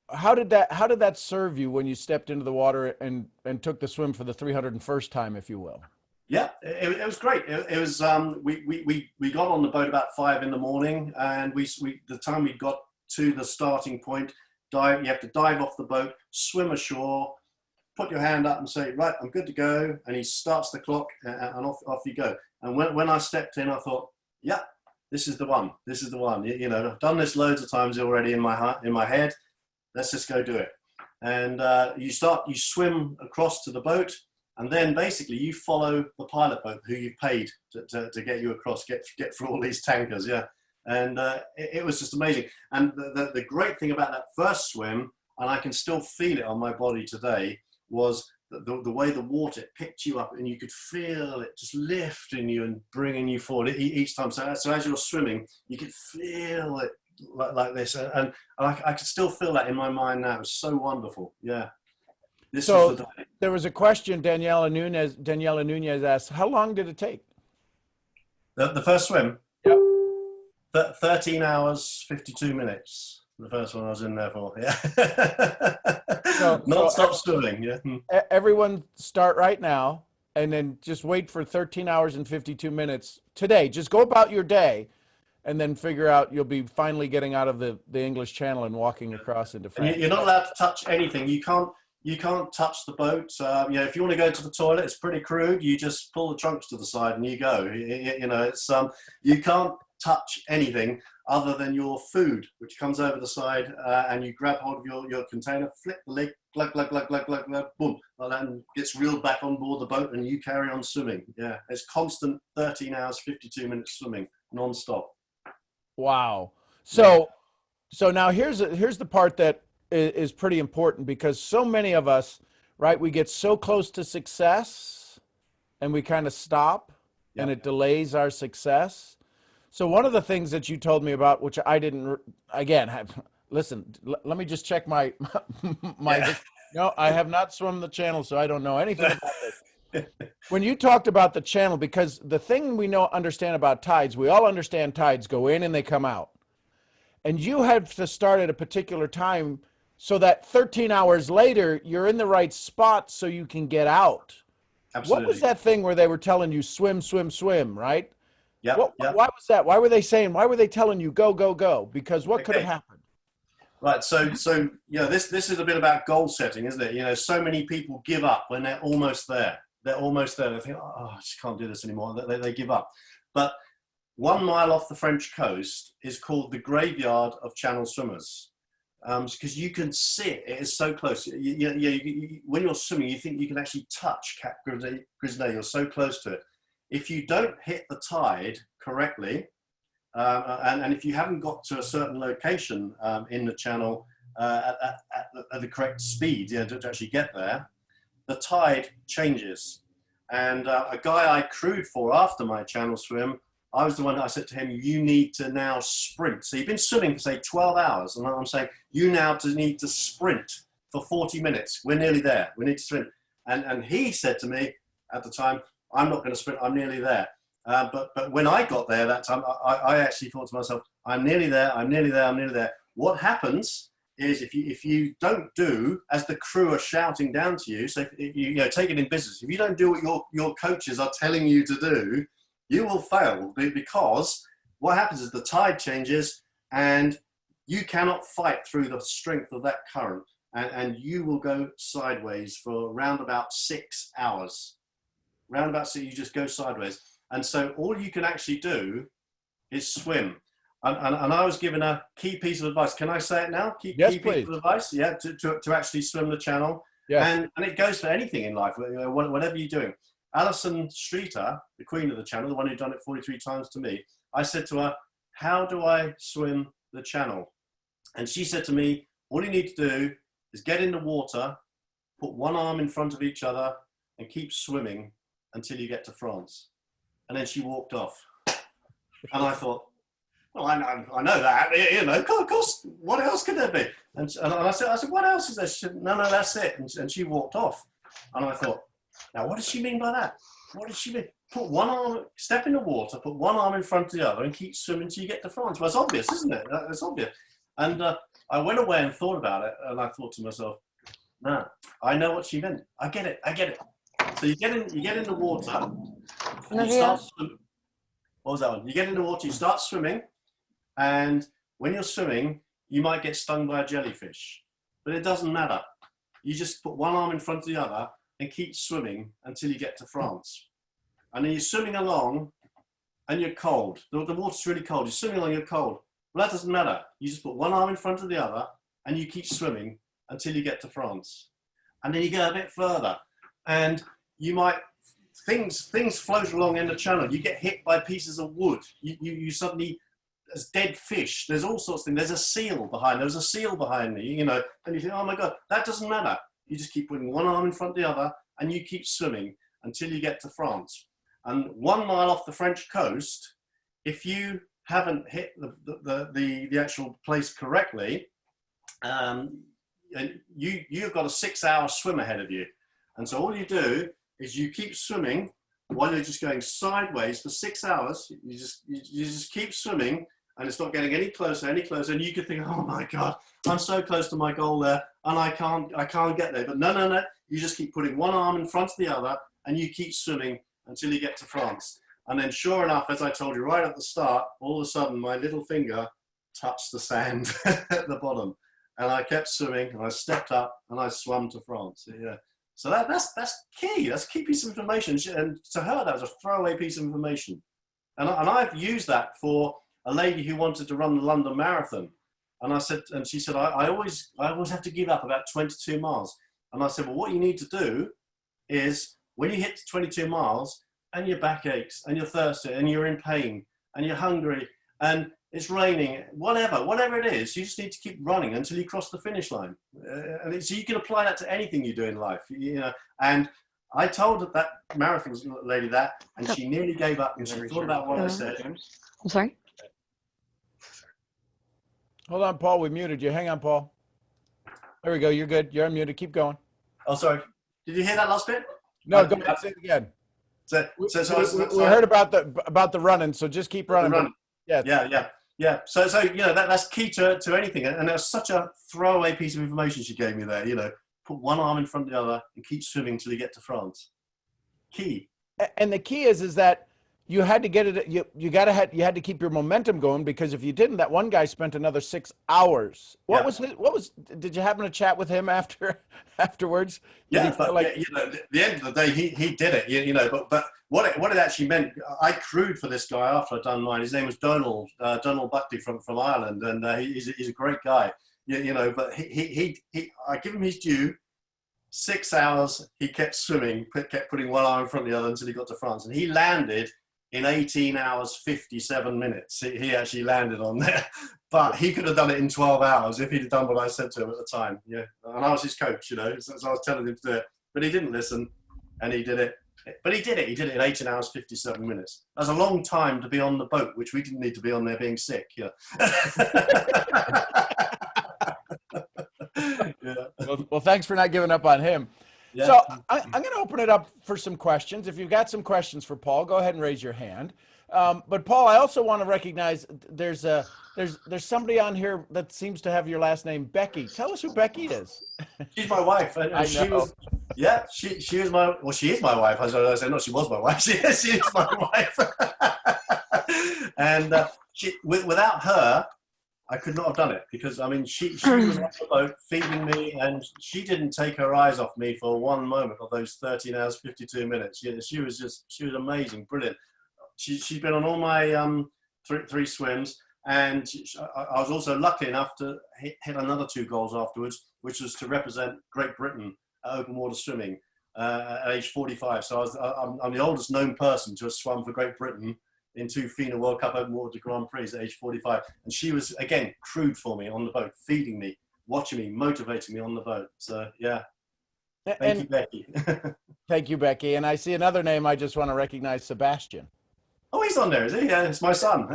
how did that serve you when you stepped into the water and took the swim for the 301st time, if you will? Yeah, it was great. It was, we got on the boat about 5 in the morning, and the time we got to the starting point, you have to dive off the boat, swim ashore, put your hand up and say, right, I'm good to go. And he starts the clock and off you go. And when I stepped in, I thought, yeah, this is the one. This is the one. You know, I've done this loads of times already in my head. Let's just go do it. And you swim across to the boat, and then basically you follow the pilot boat who you've paid to get you across, get through all these tankers. Yeah. And it was just amazing. And the great thing about that first swim, and I can still feel it on my body today, was the way the water picked you up, and you could feel it just lifting you and bringing you forward each time. So as you're swimming, you could feel it like this, and I could still feel that in my mind now. It was so wonderful. Yeah. So there was a question Daniela Nunez asked, how long did it take? The first swim? Yep. 13 hours, 52 minutes. The first one I was in there for, yeah. Non-stop swimming, yeah. Everyone start right now, and then just wait for 13 hours and 52 minutes today. Just go about your day, and then figure out you'll be finally getting out of the English Channel and walking across into France. You're not allowed to touch anything. You can't touch the boat. You know, if you want to go to the toilet, it's pretty crude. You just pull the trunks to the side and you go. You know, it's you can't touch anything other than your food, which comes over the side, and you grab hold of your container, flip the lid, glug, glug, glug, glug, glug, glug, boom, like that, and gets reeled back on board the boat, and you carry on swimming. Yeah, it's constant 13 hours, 52 minutes swimming, non-stop. Wow. So now here's the part that is pretty important, because so many of us, right, we get so close to success and we kind of stop, and it delays our success. So one of the things that you told me about, which I didn't, again, listen, let me just check my no, I have not swum the channel, so I don't know anything about this. When you talked about the channel, because the thing we understand about tides, we all understand tides go in and they come out. And you have to start at a particular time so that 13 hours later, you're in the right spot so you can get out. Absolutely. What was that thing where they were telling you swim, swim, swim, right? Yeah. Why was that? Why were they telling you go, go, go? Because what could have happened? Right. So yeah, this is a bit about goal setting, isn't it? You know, so many people give up when they're almost there. They're almost there. They think, oh, I just can't do this anymore. They give up. But 1 mile off the French coast is called the graveyard of channel swimmers, because you can see it. It is so close. When you're swimming, you think you can actually touch Cap Grisnez. You're so close to it. If you don't hit the tide correctly, and if you haven't got to a certain location in the channel at the correct speed, to actually get there, the tide changes. And a guy I crewed for after my channel swim, I was the one that I said to him, you need to now sprint. So you've been swimming for, say, 12 hours, and I'm saying, you now need to sprint for 40 minutes. We're nearly there. We need to sprint. And he said to me at the time, I'm not going to sprint, I'm nearly there. But when I got there that time, I actually thought to myself, I'm nearly there, I'm nearly there, I'm nearly there. What happens is if you don't do as the crew are shouting down to you, so if you take it in business, if you don't do what your coaches are telling you to do, you will fail, because what happens is the tide changes and you cannot fight through the strength of that current, and you will go sideways for around about 6 hours. Round about 6, you just go sideways. And so all you can actually do is swim. And I was given a key piece of advice. Can I say it now? Yes, key please. piece of advice, yeah, to actually swim the channel. Yes. And it goes for anything in life, whatever you're doing. Alison Streeter, the queen of the channel, the one who'd done it 43 times to me, I said to her, how do I swim the channel? And she said to me, all you need to do is get in the water, put one arm in front of each other, and keep swimming until you get to France. And then she walked off. And I thought, well, I know that, you know, of course, what else could there be? And I said, what else is there? She said, no, that's it. And she walked off. And I thought, now, what does she mean by that? What does she mean? Put one arm, step in the water, put one arm in front of the other and keep swimming till you get to France. Well, it's obvious, isn't it? It's obvious. And I went away and thought about it. And I thought to myself, no, I know what she meant. I get it. So you get in the water, you start swimming. What was that one? You get in the water, you start swimming, and when you're swimming, you might get stung by a jellyfish, but it doesn't matter. You just put one arm in front of the other and keep swimming until you get to France. And then you're swimming along, and you're cold. The water's really cold. You're swimming along, you're cold. Well, that doesn't matter. You just put one arm in front of the other, and you keep swimming until you get to France. And then you go a bit further, and you might things float along in the channel. You get hit by pieces of wood. You suddenly, there's dead fish. There's all sorts of things. There's a seal behind. There's a seal behind me, you know. And you think, oh my God, that doesn't matter. You just keep putting one arm in front of the other, and you keep swimming until you get to France. And 1 mile off the French coast, if you haven't hit the actual place correctly, and you've got a 6-hour swim ahead of you. And so all you do is you keep swimming while you're just going sideways for 6 hours. You just keep swimming, and it's not getting any closer. And you could think, oh my God, I'm so close to my goal there, and I can't get there. But no. You just keep putting one arm in front of the other, and you keep swimming until you get to France. And then sure enough, as I told you right at the start, all of a sudden my little finger touched the sand at the bottom. And I kept swimming, and I stepped up, and I swam to France. Yeah. So that's key. That's a key piece of information. And to her, that was a throwaway piece of information. And I've used that for a lady who wanted to run the London Marathon. And I said, and she said, I always have to give up about 22 miles. And I said, well, what you need to do is when you hit 22 miles and your back aches and you're thirsty and you're in pain and you're hungry and it's raining, whatever it is, you just need to keep running until you cross the finish line. And so you can apply that to anything you do in life, you know. And I told that marathon lady that, and she nearly gave up, and she thought about what I said. I'm sorry? Hold on, Paul. We muted you. Hang on, Paul. There we go. You're good. You're unmuted. Keep going. Oh, sorry. Did you hear that last bit? No, go ahead. Say it again. We heard about the running, so just keep running. Yeah. So you know that's key to anything, and that's such a throwaway piece of information she gave me there. You know, put one arm in front of the other and keep swimming till you get to France. Key. And the key is that you had to get it. You had to keep your momentum going, because if you didn't, that one guy spent another 6 hours. What was? Did you happen to chat with him afterwards? Yeah, but you know, at the end of the day, he did it. You know, but what it actually meant, I crewed for this guy after I'd done mine. His name was Donald Buckley from Ireland, and he's a great guy. You know, but I give him his due. 6 hours, he kept swimming, kept putting one arm in front of the other until he got to France, and he landed in 18 hours, 57 minutes. He actually landed on there, but he could have done it in 12 hours if he'd done what I said to him at the time. Yeah, and I was his coach, you know, so I was telling him to do it, but he didn't listen, and he did it. But he did it. He did it in 18 hours, 57 minutes. That's a long time to be on the boat, which we didn't need to be on there being sick. Yeah. Yeah. Well, thanks for not giving up on him. Yeah. So I'm going to open it up for some questions. If you've got some questions for Paul, go ahead and raise your hand. But Paul, I also want to recognize there's somebody on here that seems to have your last name, Becky. Tell us who Becky is. She's my wife. And she was my, well, she is my wife. I said, no, she was my wife. She is my wife. And without her, I could not have done it, because I mean, she was on the boat feeding me, and she didn't take her eyes off me for one moment of those 13 hours, 52 minutes. She was amazing, brilliant. She's been on all my three swims. And I was also lucky enough to hit another 2 goals afterwards, which was to represent Great Britain at open water swimming at age 45. So I'm the oldest known person to have swum for Great Britain in 2 FINA World Cup Open Water Grand Prix at age 45. And she was, again, crewed for me on the boat, feeding me, watching me, motivating me on the boat. So, yeah. Thank you, Becky. Thank you, Becky. And I see another name I just want to recognize, Sebastian. Oh, he's on there, is he? Yeah, it's my son.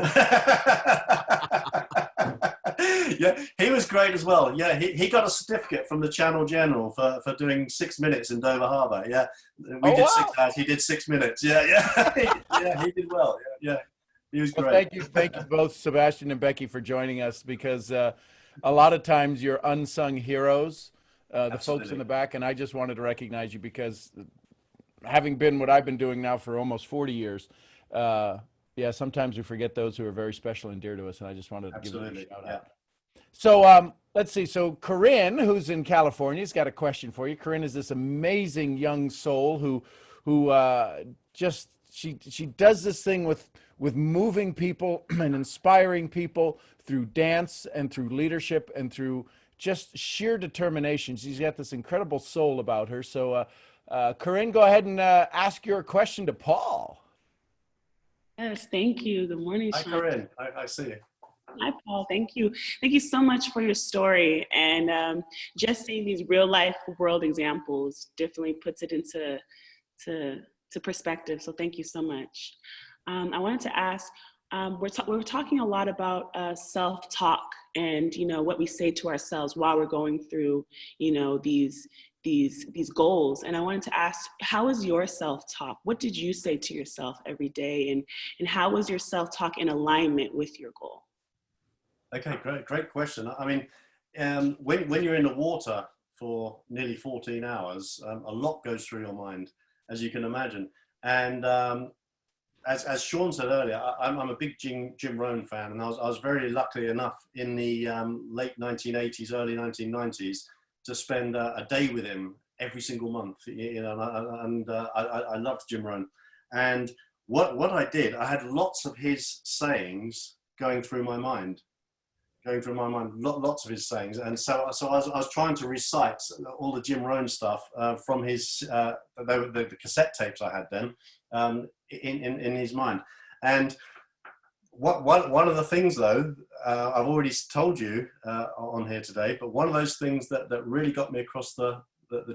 Yeah, he was great as well. Yeah, he got a certificate from the Channel General for doing 6 minutes in Dover Harbour. Yeah, we did 6 hours. He did 6 minutes. Yeah, yeah, he did well. Yeah, he was great. Well, thank you both, Sebastian and Becky, for joining us, because a lot of times you're unsung heroes, the folks in the back, and I just wanted to recognize you because, having been what I've been doing now for almost 40 years, yeah, sometimes we forget those who are very special and dear to us, and I just wanted to give them a shout out. So let's see. So Corinne, who's in California, has got a question for you. Corinne is this amazing young soul who just she does this thing with moving people and inspiring people through dance and through leadership and through just sheer determination. She's got this incredible soul about her. So Corinne, go ahead and ask your question to Paul. Yes, thank you. Good morning, Sean. Hi, Corinne. I see you. Hi, Paul. Thank you. Thank you so much for your story. And just seeing these real life world examples definitely puts it into perspective. So thank you so much. I wanted to ask, we're talking a lot about self-talk and, what we say to ourselves while we're going through, these goals. And I wanted to ask, how is your self-talk? What did you say to yourself every day? And how was your self-talk in alignment with your goal? Okay, great question. I mean, when you're in the water for nearly 14 hours, a lot goes through your mind, as you can imagine. And as Sean said earlier, I'm a big Jim Rohn fan, and I was very lucky enough in the late 1980s, early 1990s to spend a day with him every single month. I loved Jim Rohn. And what I did, I had lots of his sayings going through my mind. Lots of his sayings, and so I was trying to recite all the Jim Rohn stuff from his the cassette tapes I had then in his mind. And one of the things, though, I've already told you on here today, but one of those things that really got me across the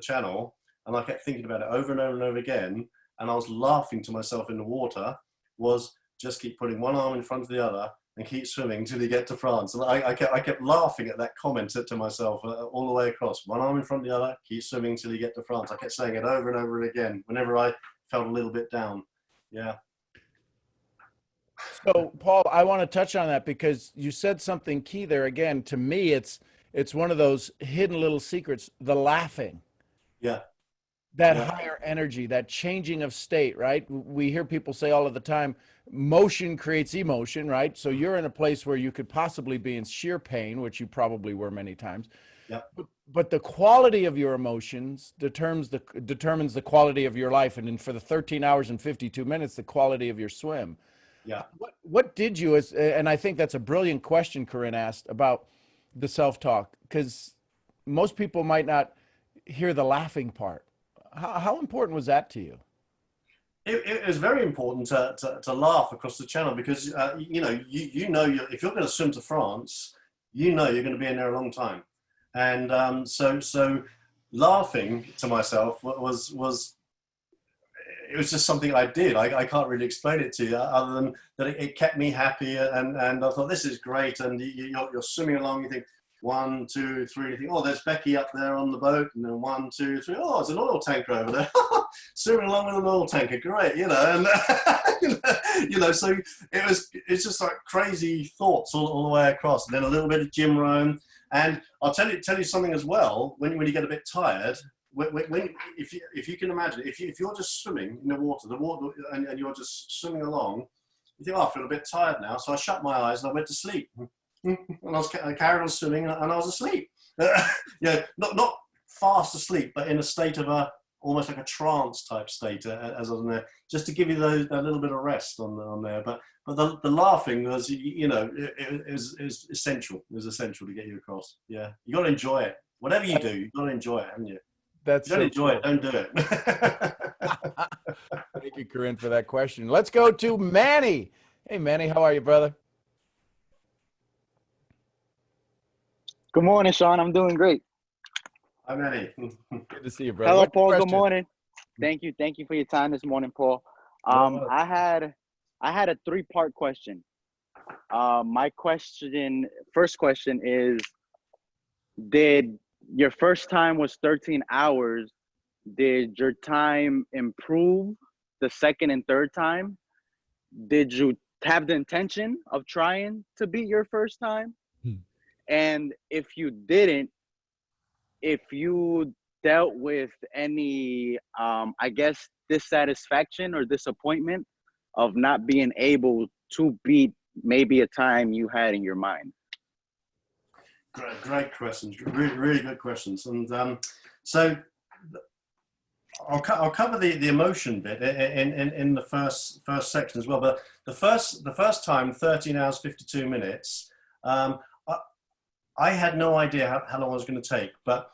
channel, and I kept thinking about it over and over and over again, and I was laughing to myself in the water, was just keep putting one arm in front of the other and keep swimming till you get to France. And I kept laughing at that comment to myself all the way across. One arm in front of the other, keep swimming till you get to France. I kept saying it over and over again whenever I felt a little bit down. Yeah. So, Paul, I want to touch on that because you said something key there. Again, to me, it's one of those hidden little secrets, the laughing. Yeah. That higher energy, that changing of state, right? We hear people say all of the time, motion creates emotion, right? So you're in a place where you could possibly be in sheer pain, which you probably were many times. Yeah. But the quality of your emotions determines the quality of your life. And then for the 13 hours and 52 minutes, the quality of your swim. Yeah. What did you, and I think that's a brilliant question Corinne asked about the self-talk, because most people might not hear the laughing part. How important was that to you? It was very important to laugh across the channel because, if you're going to swim to France, you're going to be in there a long time. And so laughing to myself was just something I did. I can't really explain it to you other than that it kept me happy. And I thought, this is great. And you're swimming along, you think, 1, 2, 3. You think, oh, there's Becky up there on the boat, and then 1, 2, 3. Oh, there's an oil tanker over there. Swimming along with an oil tanker, great, And so it's just like crazy thoughts all the way across, and then a little bit of Jim Rohn. And I'll tell you something as well. When you get a bit tired, if you can imagine, if you're just swimming in the water, and you're just swimming along, you think, oh, I feel a bit tired now. So I shut my eyes and I went to sleep. And I carried on swimming and I was asleep. Not fast asleep, but in a state of a almost like a trance type state as I was in there, just to give you that little bit of rest on there. But the laughing was, you know, it was essential. It was essential to get you across. Yeah, you got to enjoy it. Whatever you do, you got to enjoy it, haven't you? That's If you don't enjoy cool. it, don't do it. Thank you, Corinne, for that question. Let's go to Manny. Hey, Manny, how are you, brother? Good morning, Sean. I'm doing great. Hi, Manny. Good to see you, brother. Hello, What's your Paul. Good question? morning. Thank you. Thank you for your time this morning, Paul. Well, I had a 3-part question. My first question is, did your first time was 13 hours? Did your time improve the second and third time? Did you have the intention of trying to beat your first time? And if you didn't, if you dealt with any, I guess, dissatisfaction or disappointment of not being able to beat maybe a time you had in your mind? Great questions. Really, really good questions. And so I'll cover the emotion bit in the first section as well. But the first time, 13 hours 52 minutes. I had no idea how long I was going to take, but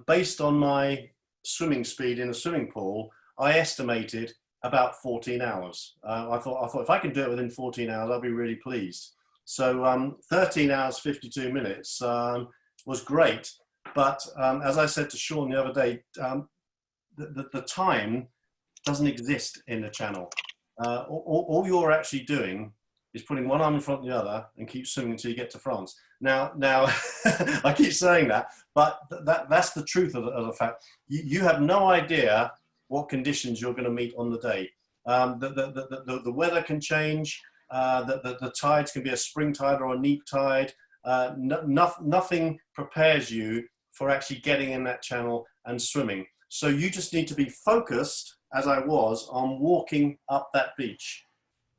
based on my swimming speed in a swimming pool, I estimated about 14 hours. I thought if I can do it within 14 hours, I'll be really pleased. So 13 hours 52 minutes was great, but as I said to Sean the other day, the time doesn't exist in the channel. All you're actually doing is putting one arm in front of the other and keep swimming until you get to France. Now I keep saying that, but that's the truth of the fact. You have no idea what conditions you're going to meet on the day. The weather can change. The tides can be a spring tide or a neap tide. Nothing prepares you for actually getting in that channel and swimming. So you just need to be focused, as I was, on walking up that beach.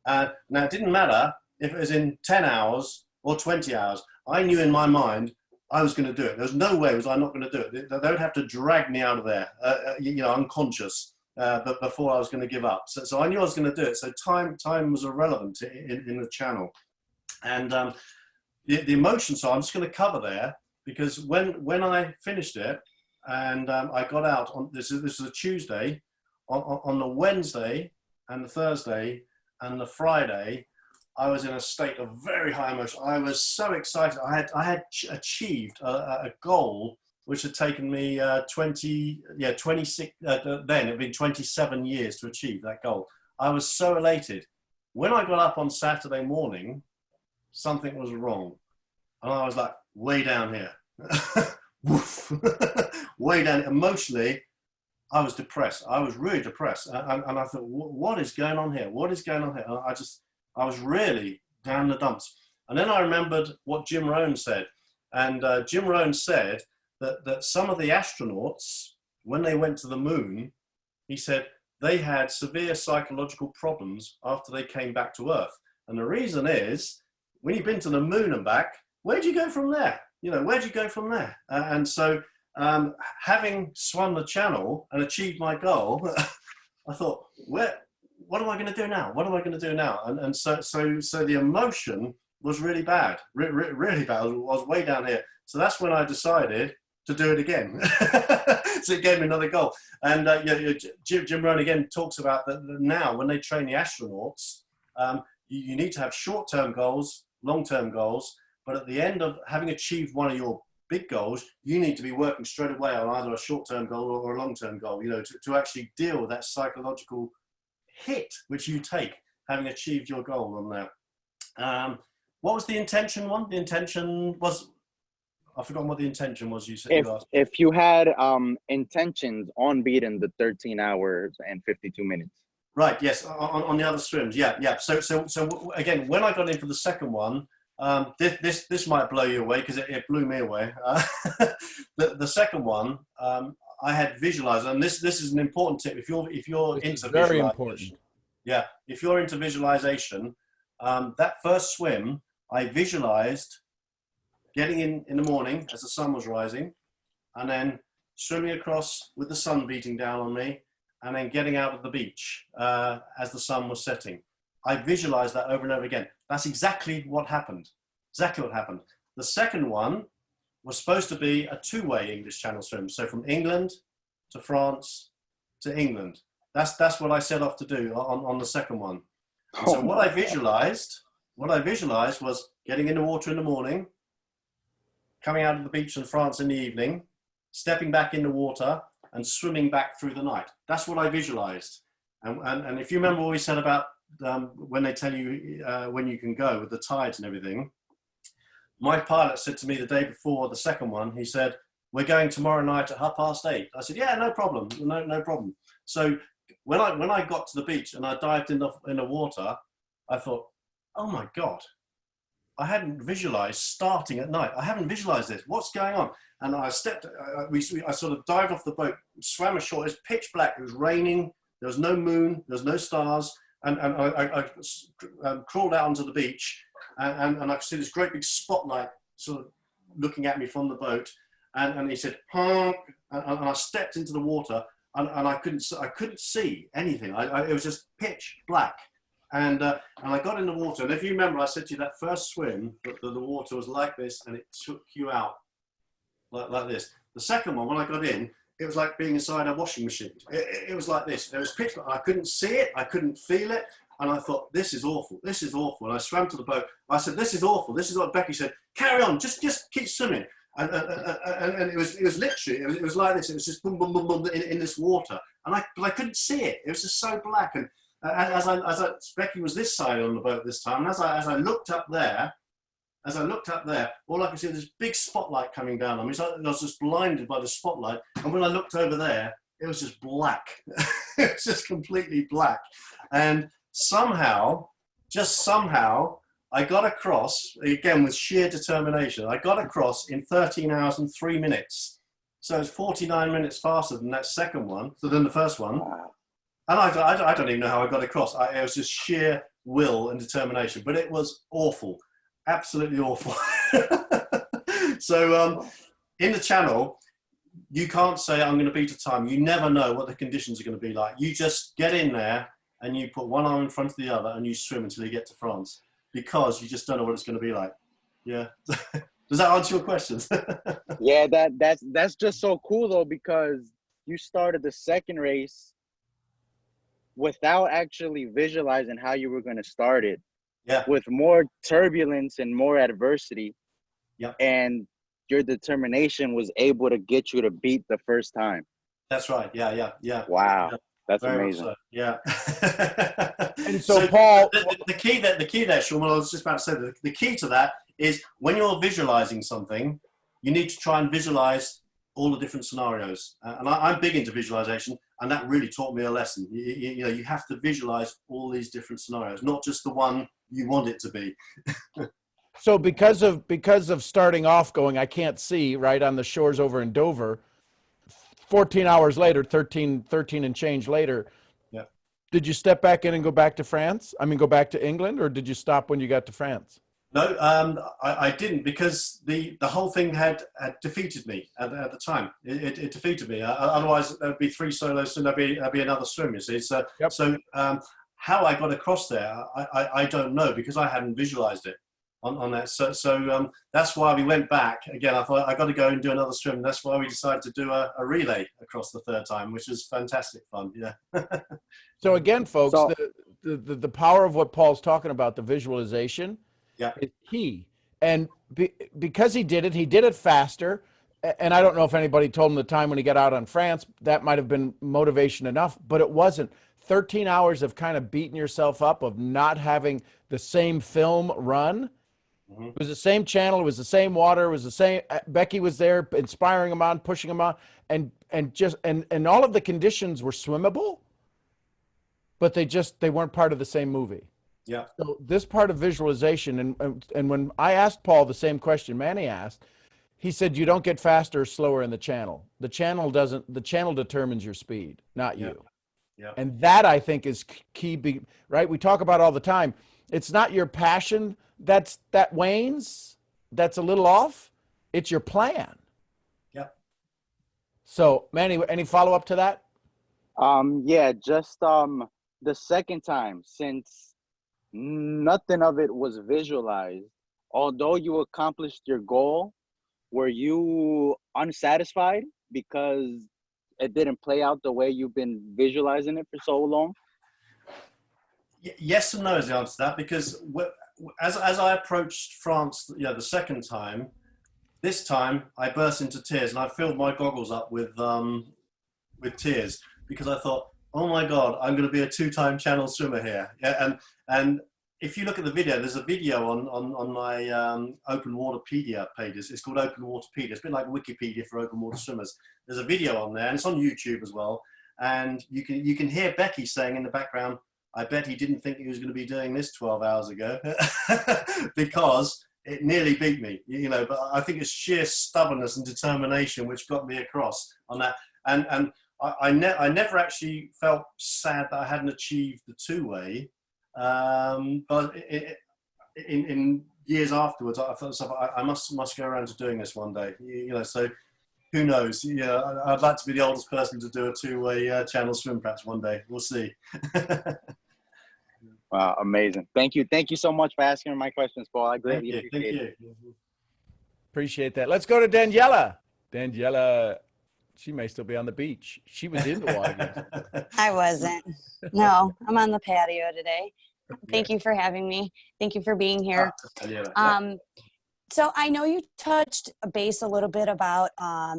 Now, it didn't matter if it was in 10 hours or 20 hours. I knew in my mind I was going to do it. There's no way was I not going to do it. They would have to drag me out of there, unconscious, but before I was going to give up. So I knew I was going to do it. So time was irrelevant in the channel. And the emotion, so I'm just going to cover there, because when I finished it and I got out, on this is a Tuesday, on the Wednesday and the Thursday and the Friday, I was in a state of very high emotion. I was so excited. I had achieved a goal which had taken me 26. Then it had been 27 years to achieve that goal. I was so elated. When I got up on Saturday morning, something was wrong, and I was like way down here, woof, way down. Emotionally, I was depressed. I was really depressed, and I thought, what is going on here? What is going on here? And I was really down the dumps. And then I remembered what Jim Rohn said. And Jim Rohn said that some of the astronauts, when they went to the moon, he said they had severe psychological problems after they came back to Earth. And the reason is, when you've been to the moon and back, where'd you go from there? Where'd you go from there? And so having swum the channel and achieved my goal, I thought, what am I going to do now? What am I going to do now? And so the emotion was really bad, really bad. I was way down here. So that's when I decided to do it again. So it gave me another goal. And Jim Rohn again talks about that now when they train the astronauts, you need to have short-term goals, long-term goals, but at the end of having achieved one of your big goals, you need to be working straight away on either a short-term goal or a long-term goal, to actually deal with that psychological hit which you take having achieved your goal on that. What was the intention one? The intention was, I've forgotten what the intention was. You said if you had intentions on beating the 13 hours and 52 minutes. Right, yes, on the other swims, yeah. So again, when I got in for the second one, this might blow you away, because it blew me away. The second one, I had visualized, and this is an important tip. If you're into very important. Yeah, if you're into visualization, that first swim, I visualized getting in the morning as the sun was rising, and then swimming across with the sun beating down on me, and then getting out of the beach as the sun was setting. I visualized that over and over again. That's exactly what happened. Exactly what happened. The second one was supposed to be a two-way English Channel swim. So from England to France to England. That's what I set off to do on the second one. So what I visualized was getting in the water in the morning, coming out of the beach in France in the evening, stepping back in the water and swimming back through the night. That's what I visualized. And if you remember what we said about when they tell you when you can go with the tides and everything, my pilot said to me the day before the second one, he said, "We're going tomorrow night at 8:30." I said, "Yeah, no problem, no problem." So when I got to the beach and I dived in the water, I thought, oh my God, I hadn't visualized starting at night. I haven't visualized this. What's going on? And I stepped, I sort of dived off the boat, swam ashore. It was pitch black. It was raining. There was no moon. There was no stars. And I crawled out onto the beach, and I could see this great big spotlight sort of looking at me from the boat. And he said, honk, and I stepped into the water, and I couldn't see anything. It was just pitch black. And I got in the water. And if you remember, I said to you that first swim, the water was like this, and it took you out like this. The second one, when I got in, it was like being inside a washing machine. It was like this. It was pitch black. I couldn't see it. I couldn't feel it. And I thought, this is awful. This is awful. And I swam to the boat. I said, this is awful. This is what Becky said. Carry on. Just keep swimming. And it was literally, it was like this. It was just boom, boom, boom, boom in this water. And I couldn't see it. It was just so black. And Becky was this side on the boat this time. And as I looked up there, all I could see was this big spotlight coming down on me. So I was just blinded by the spotlight. And when I looked over there, it was just black. It was just completely black. And somehow, I got across, again with sheer determination, I got across in 13 hours and 3 minutes. So it's 49 minutes faster than that second one, than the first one. And I don't even know how I got across. It was just sheer will and determination, but it was awful. Absolutely awful. So in the channel, you can't say, I'm going to beat a time. You never know what the conditions are going to be like. You just get in there and you put one arm in front of the other and you swim until you get to France, because you just don't know what it's going to be like. Yeah. Does that answer your questions? Yeah, that's just so cool though, because you started the second race without actually visualizing how you were going to start it. Yeah. With more turbulence and more adversity. Yeah. And your determination was able to get you to beat the first time. That's right. Yeah. Wow. Yeah. That's very amazing. So. Yeah. And so Paul, the key there, Sean, what I was just about to say, the key to that is when you're visualizing something, you need to try and visualize all the different scenarios. And I'm big into visualization, and that really taught me a lesson. You know, you have to visualize all these different scenarios, not just the one you want it to be. So because of starting off going, I can't see, right, on the shores over in Dover, 14 hours later, 13 and change later, yeah. Did you step back in and go back to France? I mean, go back to England, or did you stop when you got to France? No, I didn't, because the whole thing had defeated me at the time. It defeated me. Otherwise, there'd be 3 solos and there'd be another swim, you see. So, yep. So how I got across there, I don't know, because I hadn't visualized it on that. So that's why we went back. Again, I thought I got to go and do another swim. That's why we decided to do a relay across the third time, which was fantastic fun. Yeah. So again, folks, the power of what Paul's talking about, the visualization, is key. And because he did it faster. And I don't know if anybody told him the time when he got out on France, that might have been motivation enough, but it wasn't. 13 hours of kind of beating yourself up, of not having the same film run. Mm-hmm. It was the same channel. It was the same water. It was the same. Becky was there inspiring him on, pushing him on, and all of the conditions were swimmable, but they weren't part of the same movie. Yeah. So this part of visualization, and when I asked Paul the same question Manny asked, he said, you don't get faster or slower in the channel. The channel determines your speed, not you. Yeah. And that, I think, is key, right? We talk about all the time. It's not your passion that wanes, that's a little off. It's your plan. Yeah. So, Manny, any follow up to that? Yeah, just the second time, since nothing of it was visualized, although you accomplished your goal, were you unsatisfied because it didn't play out the way you've been visualizing it for so long? Yes and no is the answer to that, because as I approached France, the second time, this time I burst into tears and I filled my goggles up with tears, because I thought, oh my God, I'm going to be a 2-time channel swimmer here. Yeah, and if you look at the video, there's a video on my Open Waterpedia pages. It's called Open Waterpedia. It's a bit like Wikipedia for open water swimmers. There's a video on there, and it's on YouTube as well. And you can hear Becky saying in the background, I bet he didn't think he was going to be doing this 12 hours ago, because it nearly beat me, but I think it's sheer stubbornness and determination which got me across on that. And I never actually felt sad that I hadn't achieved the 2-way, but in years afterwards, I thought I must go around to doing this one day, so who knows? I'd like to be the oldest person to do a 2-way channel swim perhaps one day. We'll see. Wow, amazing. Thank you so much for asking my questions, Paul. I greatly appreciate it. Appreciate that. Let's go to Daniela. Daniela, she may still be on the beach. She was in the water. I wasn't. No, I'm on the patio today. Thank you for having me. Thank you for being here. So I know you touched base a little bit about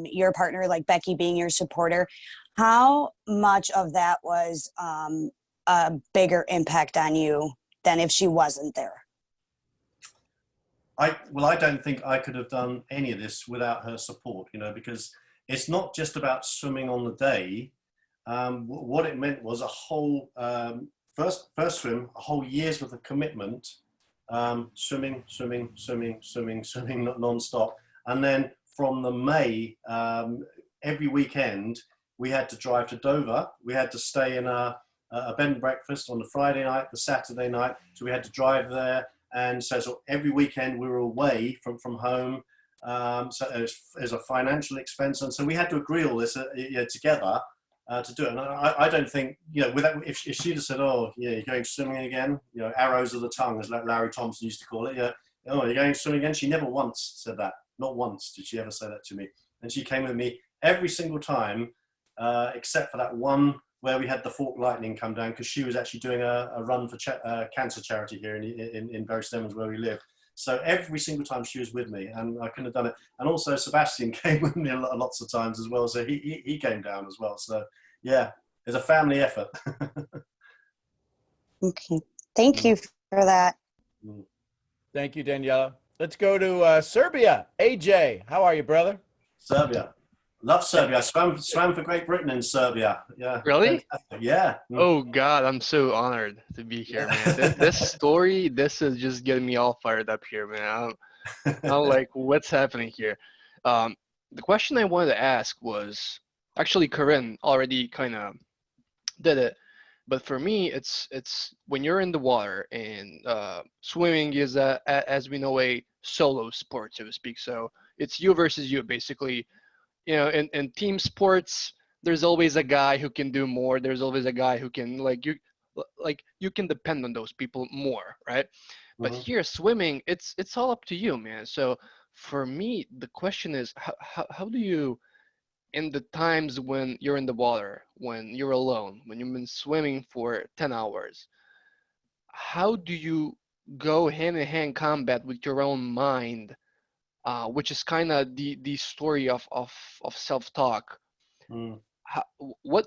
your partner, like Becky being your supporter. How much of that was a bigger impact on you than if she wasn't there? I don't think I could have done any of this without her support, because it's not just about swimming on the day. What it meant was a whole, first swim, a whole year's worth of commitment, swimming non-stop. And then from the May, every weekend, we had to drive to Dover. We had to stay in a bed and breakfast on the Friday night, the Saturday night. So we had to drive there. And so every weekend we were away from home. So there's a financial expense. And so we had to agree all this together to do it. And I don't think, if she'd have said, oh, yeah, you're going swimming again, arrows of the tongue, as Larry Thompson used to call it. Oh, you're going swimming again? She never once said that. Not once did she ever say that to me. And she came with me every single time, except for that one where we had the Fork Lightning come down, because she was actually doing a run for cancer charity here in Bury Stevens, where we live. So every single time she was with me, and I couldn't have done it. And also Sebastian came with me lots of times as well, so he came down as well. So yeah, it's a family effort. Okay, thank you for that. Thank you, Daniela. Let's go to Serbia. AJ, how are you, brother? Serbia. Love Serbia. I swam for Great Britain in Serbia. Yeah. Really? Fantastic. Yeah. Oh God, I'm so honored to be here, man. This story, this is just getting me all fired up here, man. I'm like, what's happening here? The question I wanted to ask was, actually Corinne already kind of did it, but for me, it's when you're in the water, and swimming is as we know, a solo sport, so to speak. So it's you versus you, basically. In team sports, there's always a guy who can do more. There's always a guy who can, you can depend on those people more, right? But here, swimming, it's all up to you, man. So for me, the question is, how do you, in the times when you're in the water, when you're alone, when you've been swimming for 10 hours, how do you go hand-in-hand combat with your own mind? Which is kind of the story of self-talk. What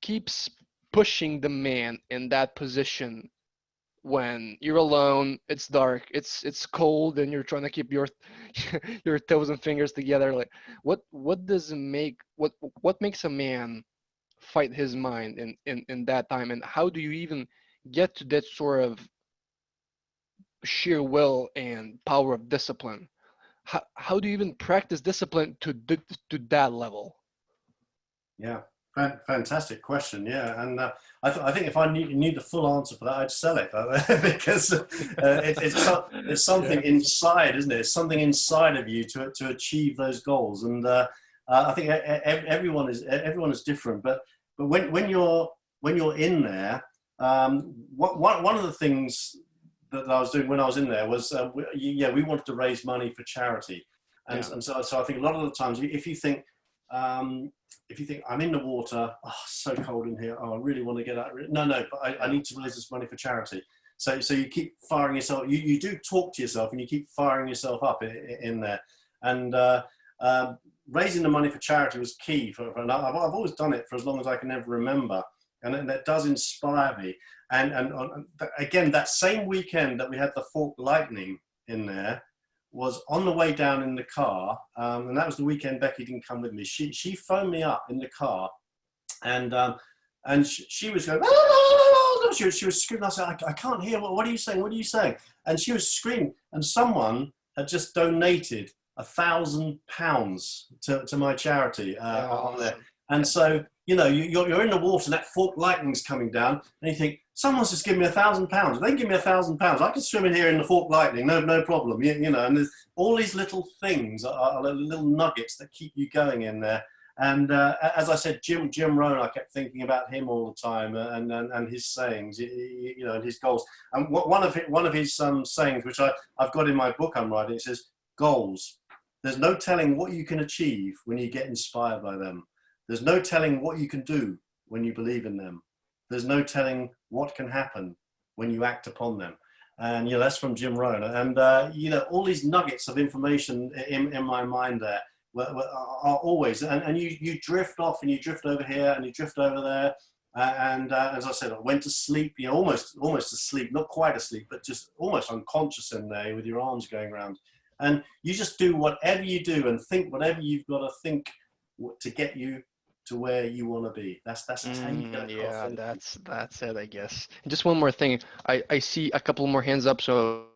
keeps pushing the man in that position when you're alone, it's dark, it's cold, and you're trying to keep your your toes and fingers together? Like, what makes a man fight his mind in that time, and how do you even get to that sort of sheer will and power of discipline? How do you even practice discipline to that level? Yeah, fantastic question. Yeah, and I think if I knew the full answer for that, I'd sell it because it's something inside, isn't it? It's something inside of you to achieve those goals. And I think everyone is different, but when you're in there, one of the things that I was doing when I was in there was we wanted to raise money for charity, and so I think a lot of the times if you think I'm in the water, oh, so cold in here, oh, I really want to get out. No, but I need to raise this money for charity. So you keep firing yourself. You do talk to yourself, and you keep firing yourself up in there. And raising the money for charity was key and I've always done it for as long as I can ever remember, and that does inspire me. And again, that same weekend that we had the fork lightning in there was on the way down in the car, and that was the weekend Becky didn't come with me. She phoned me up in the car, and she was going, she was screaming. I said, I can't hear. What are you saying? What are you saying? And she was screaming. And someone had just donated £1,000 to my charity on there. And so, you're in the water and that fork lightning's coming down, and you think, someone's just given me £1,000. If they give me £1,000, I can swim in here in the fork lightning, no problem. And there's all these little things, are little nuggets that keep you going in there. And as I said, Jim Rohn, I kept thinking about him all the time, and his sayings, and his goals. And one of his sayings, which I've got in my book I'm writing, it says, goals. There's no telling what you can achieve when you get inspired by them. There's no telling what you can do when you believe in them. There's no telling what can happen when you act upon them. And that's from Jim Rohn. And all these nuggets of information in my mind there are always, and you drift off, and you drift over here, and you drift over there. And as I said, I went to sleep, almost asleep, not quite asleep, but just almost unconscious in there with your arms going around. And you just do whatever you do and think whatever you've got to think to get you to where you want to be. That's how you get across. Yeah, that's it, I guess. And just one more thing. I see a couple more hands up, so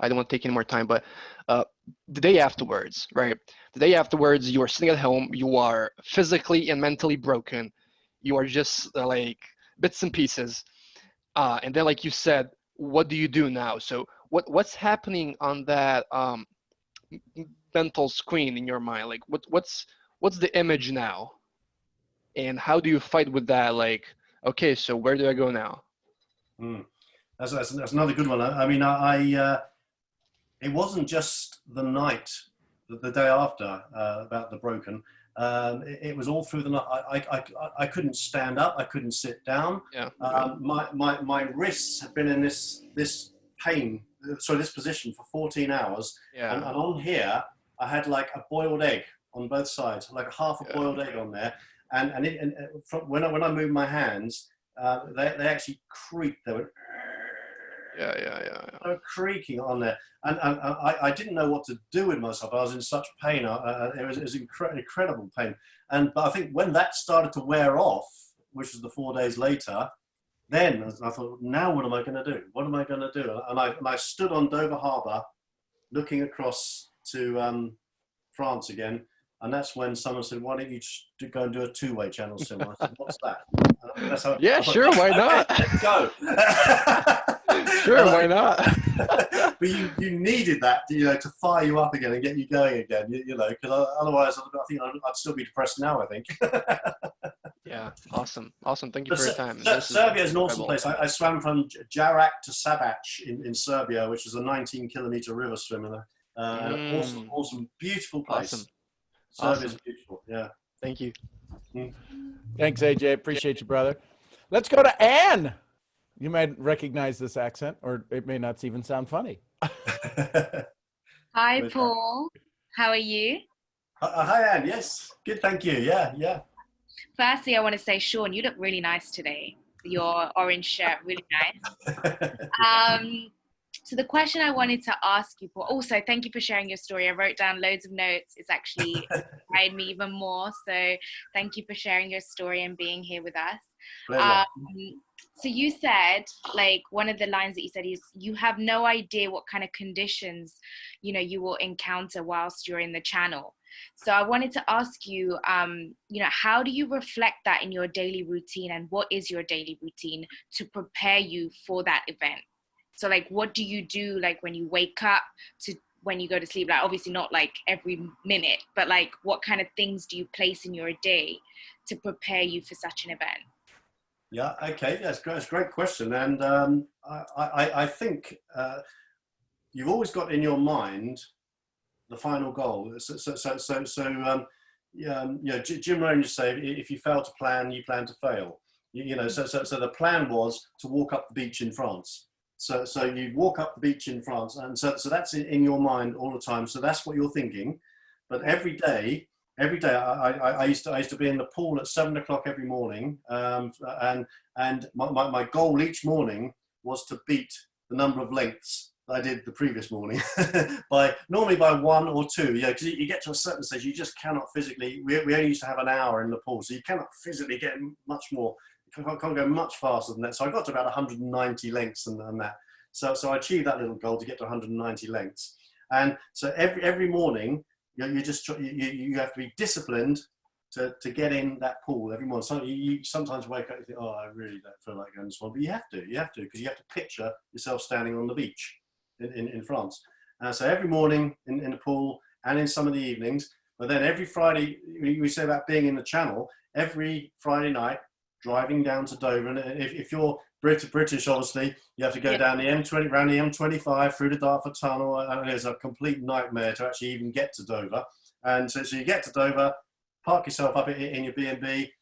I don't want to take any more time, but the day afterwards, right? The day afterwards, you are sitting at home, you are physically and mentally broken. You are just like bits and pieces. And then, like you said, what do you do now? So what's happening on that mental screen in your mind? Like what's the image now? And how do you fight with that? Like, okay, so where do I go now? That's another good one. I mean, it wasn't just the night, the day after about the broken. It was all through the night. I couldn't stand up. I couldn't sit down. Yeah. My wrists had been in this pain, so this position for 14 hours. Yeah. And on here, I had like a boiled egg on both sides, like a half a boiled egg on there. And when I moved my hands, they actually creaked. They went. Yeah. They were creaking on there, and I didn't know what to do with myself. I was in such pain. It was incredible pain. But I think when that started to wear off, which was the 4 days later, then I thought, now what am I going to do? What am I going to do? And I stood on Dover Harbour, looking across to France again. And that's when someone said, why don't you go and do a two-way channel swim? I said, what's that? Yeah, sure, why not? Let's go. Sure, why not? But you needed that, to fire you up again and get you going again, because otherwise I think I'd still be depressed now, I think. Yeah, awesome. Thank you for your time. Serbia is an awesome place. I swam from Jarak to Sabac in Serbia, which is a 19-kilometer river swim. Awesome, beautiful place. Awesome. Serbia's beautiful, yeah. Thank you. Thanks, AJ. Appreciate you, brother. Let's go to Anne. You might recognize this accent, or it may not even sound funny. Hi, Paul. How are you? Hi, Anne. Yes. Good, thank you. Yeah. Firstly, I want to say, Sean, you look really nice today. Your orange shirt, really nice. So the question I wanted to ask you, Paul, also, thank you for sharing your story. I wrote down loads of notes. It's actually inspired me even more. So thank you for sharing your story and being here with us. So you said, like, one of the lines that you said is, you have no idea what kind of conditions, you will encounter whilst you're in the channel. So I wanted to ask you, how do you reflect that in your daily routine, and what is your daily routine to prepare you for that event? So, like, what do you do, like, when you wake up to when you go to sleep? Like, obviously not like every minute, but like what kind of things do you place in your day to prepare you for such an event? Yeah, okay, that's a great question. And I think you've always got in your mind the final goal. Jim Rohn used to say, if you fail to plan, you plan to fail. So the plan was to walk up the beach in France. So you walk up the beach in France, and so that's in your mind all the time. So that's what you're thinking. But every day, I used to be in the pool at 7 o'clock every morning, and my goal each morning was to beat the number of lengths that I did the previous morning normally by 1 or 2. Yeah, because you get to a certain stage, you just cannot physically. We only used to have an hour in the pool, so you cannot physically get much more. Can't go much faster than that. So I got to about 190 lengths and that. So I achieved that little goal to get to 190 lengths. And so every morning, you have to be disciplined to get in that pool every morning. So you sometimes wake up and think, oh, I really don't feel like going to swim. But you have to, because you have to picture yourself standing on the beach in France. So every morning in the pool and in some of the evenings. But then every Friday, we say about being in the Channel, every Friday night, driving down to Dover, and if you're British, obviously, you have to go down the M20, around the M25, through the Dartford Tunnel, and it's a complete nightmare to actually even get to Dover. And so you get to Dover, park yourself up in your B&B,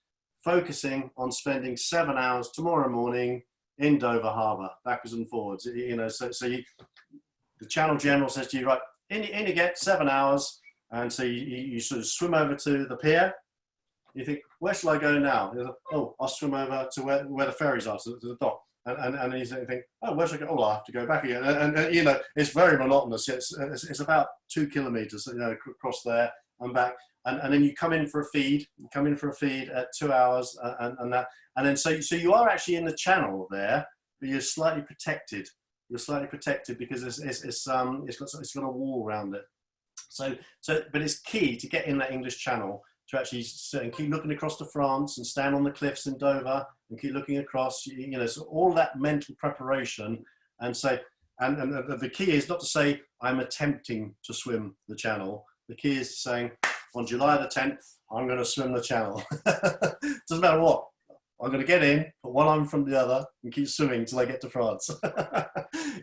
focusing on spending 7 hours tomorrow morning in Dover Harbour, backwards and forwards. The Channel General says to you, right, in you get 7 hours, and so you sort of swim over to the pier. You think, where shall I go now? Like, oh, I'll swim over to where the ferries are, to the dock. And you think, oh, where should I go? Oh, I'll have to go back again. And it's very monotonous. It's about 2 kilometers, across there and back. And then you come in for a feed. You come in for a feed at 2 hours and that. And then so you are actually in the Channel there, but you're slightly protected. You're slightly protected because it's got a wall around it. But it's key to get in that English Channel, to actually sit and keep looking across to France and stand on the cliffs in Dover and keep looking across, so all that mental preparation and say, and the key is not to say, I'm attempting to swim the Channel. The key is saying, on July the 10th, I'm going to swim the Channel. Doesn't matter what. I'm going to get in, put one arm from the other and keep swimming till I get to France.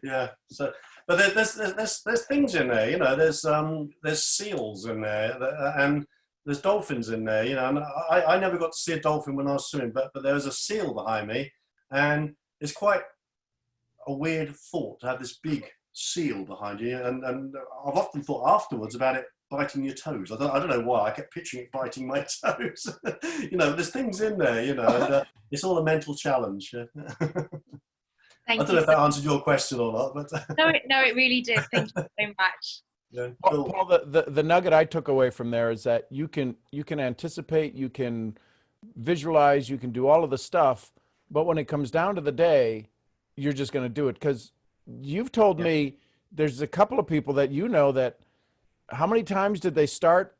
Yeah. So, but there's things in there, there's seals in there and there's dolphins in there, and I never got to see a dolphin when I was swimming, but there was a seal behind me, and it's quite a weird thought to have this big seal behind you, and I've often thought afterwards about it biting your toes. I don't know why, I kept picturing it biting my toes. There's things in there, and it's all a mental challenge. I don't know if that answered your question or not, but no, it really did. Thank you so much. Yeah, cool. Paul, the nugget I took away from there is that you can anticipate, you can visualize, you can do all of the stuff, but when it comes down to the day, you're just going to do it. Because you've told me there's a couple of people that that how many times did they start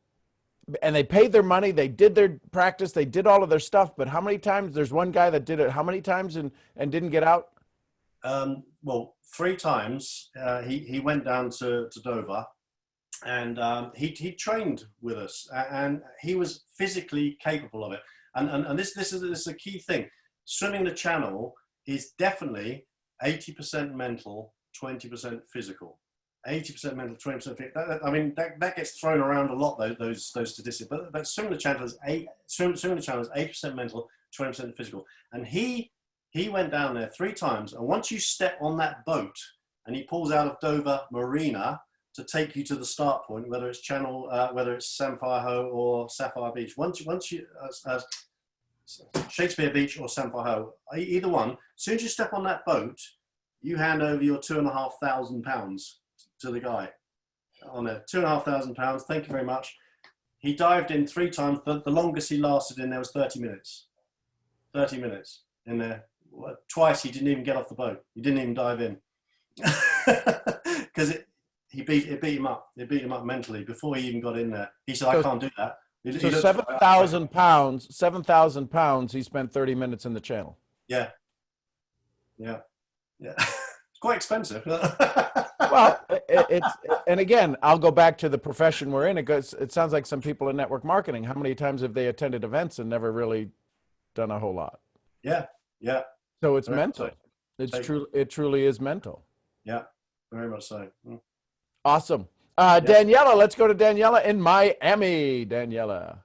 and they paid their money, they did their practice, they did all of their stuff, but how many times? There's one guy that did it how many times and didn't get out? Well, 3 times. He went down to Dover. And he trained with us, and he was physically capable of it. And this is a key thing. Swimming the Channel is definitely 80% mental, 20% physical. 80% mental, 20% physical. That gets thrown around a lot, those statistics. But swimming the Channel is 80% mental, 20% physical. And he went down there 3 times. And once you step on that boat, and he pulls out of Dover Marina to take you to the start point, whether it's Channel, whether it's Samphire Hoe or Sapphire Beach. Once you Shakespeare Beach or Samphire Hoe, either one. As soon as you step on that boat, you hand over your £2,500 to the guy on there. £2,500. Thank you very much. He dived in 3 times. The longest he lasted in there was 30 minutes. 30 minutes in there. Twice he didn't even get off the boat. He didn't even dive in because it beat him up. It beat him up mentally before he even got in there. He said, I can't do that. So 7,000 pounds, 7,000 pounds, he spent 30 minutes in the Channel. Yeah. It's quite expensive. Well, and again, I'll go back to the profession we're in. It sounds like some people in network marketing. How many times have they attended events and never really done a whole lot? Yeah, yeah. So it's Very mental. much so. It's true. It truly is mental. Yeah, very much so. Awesome. Daniela, let's go to Daniela in Miami. Daniela.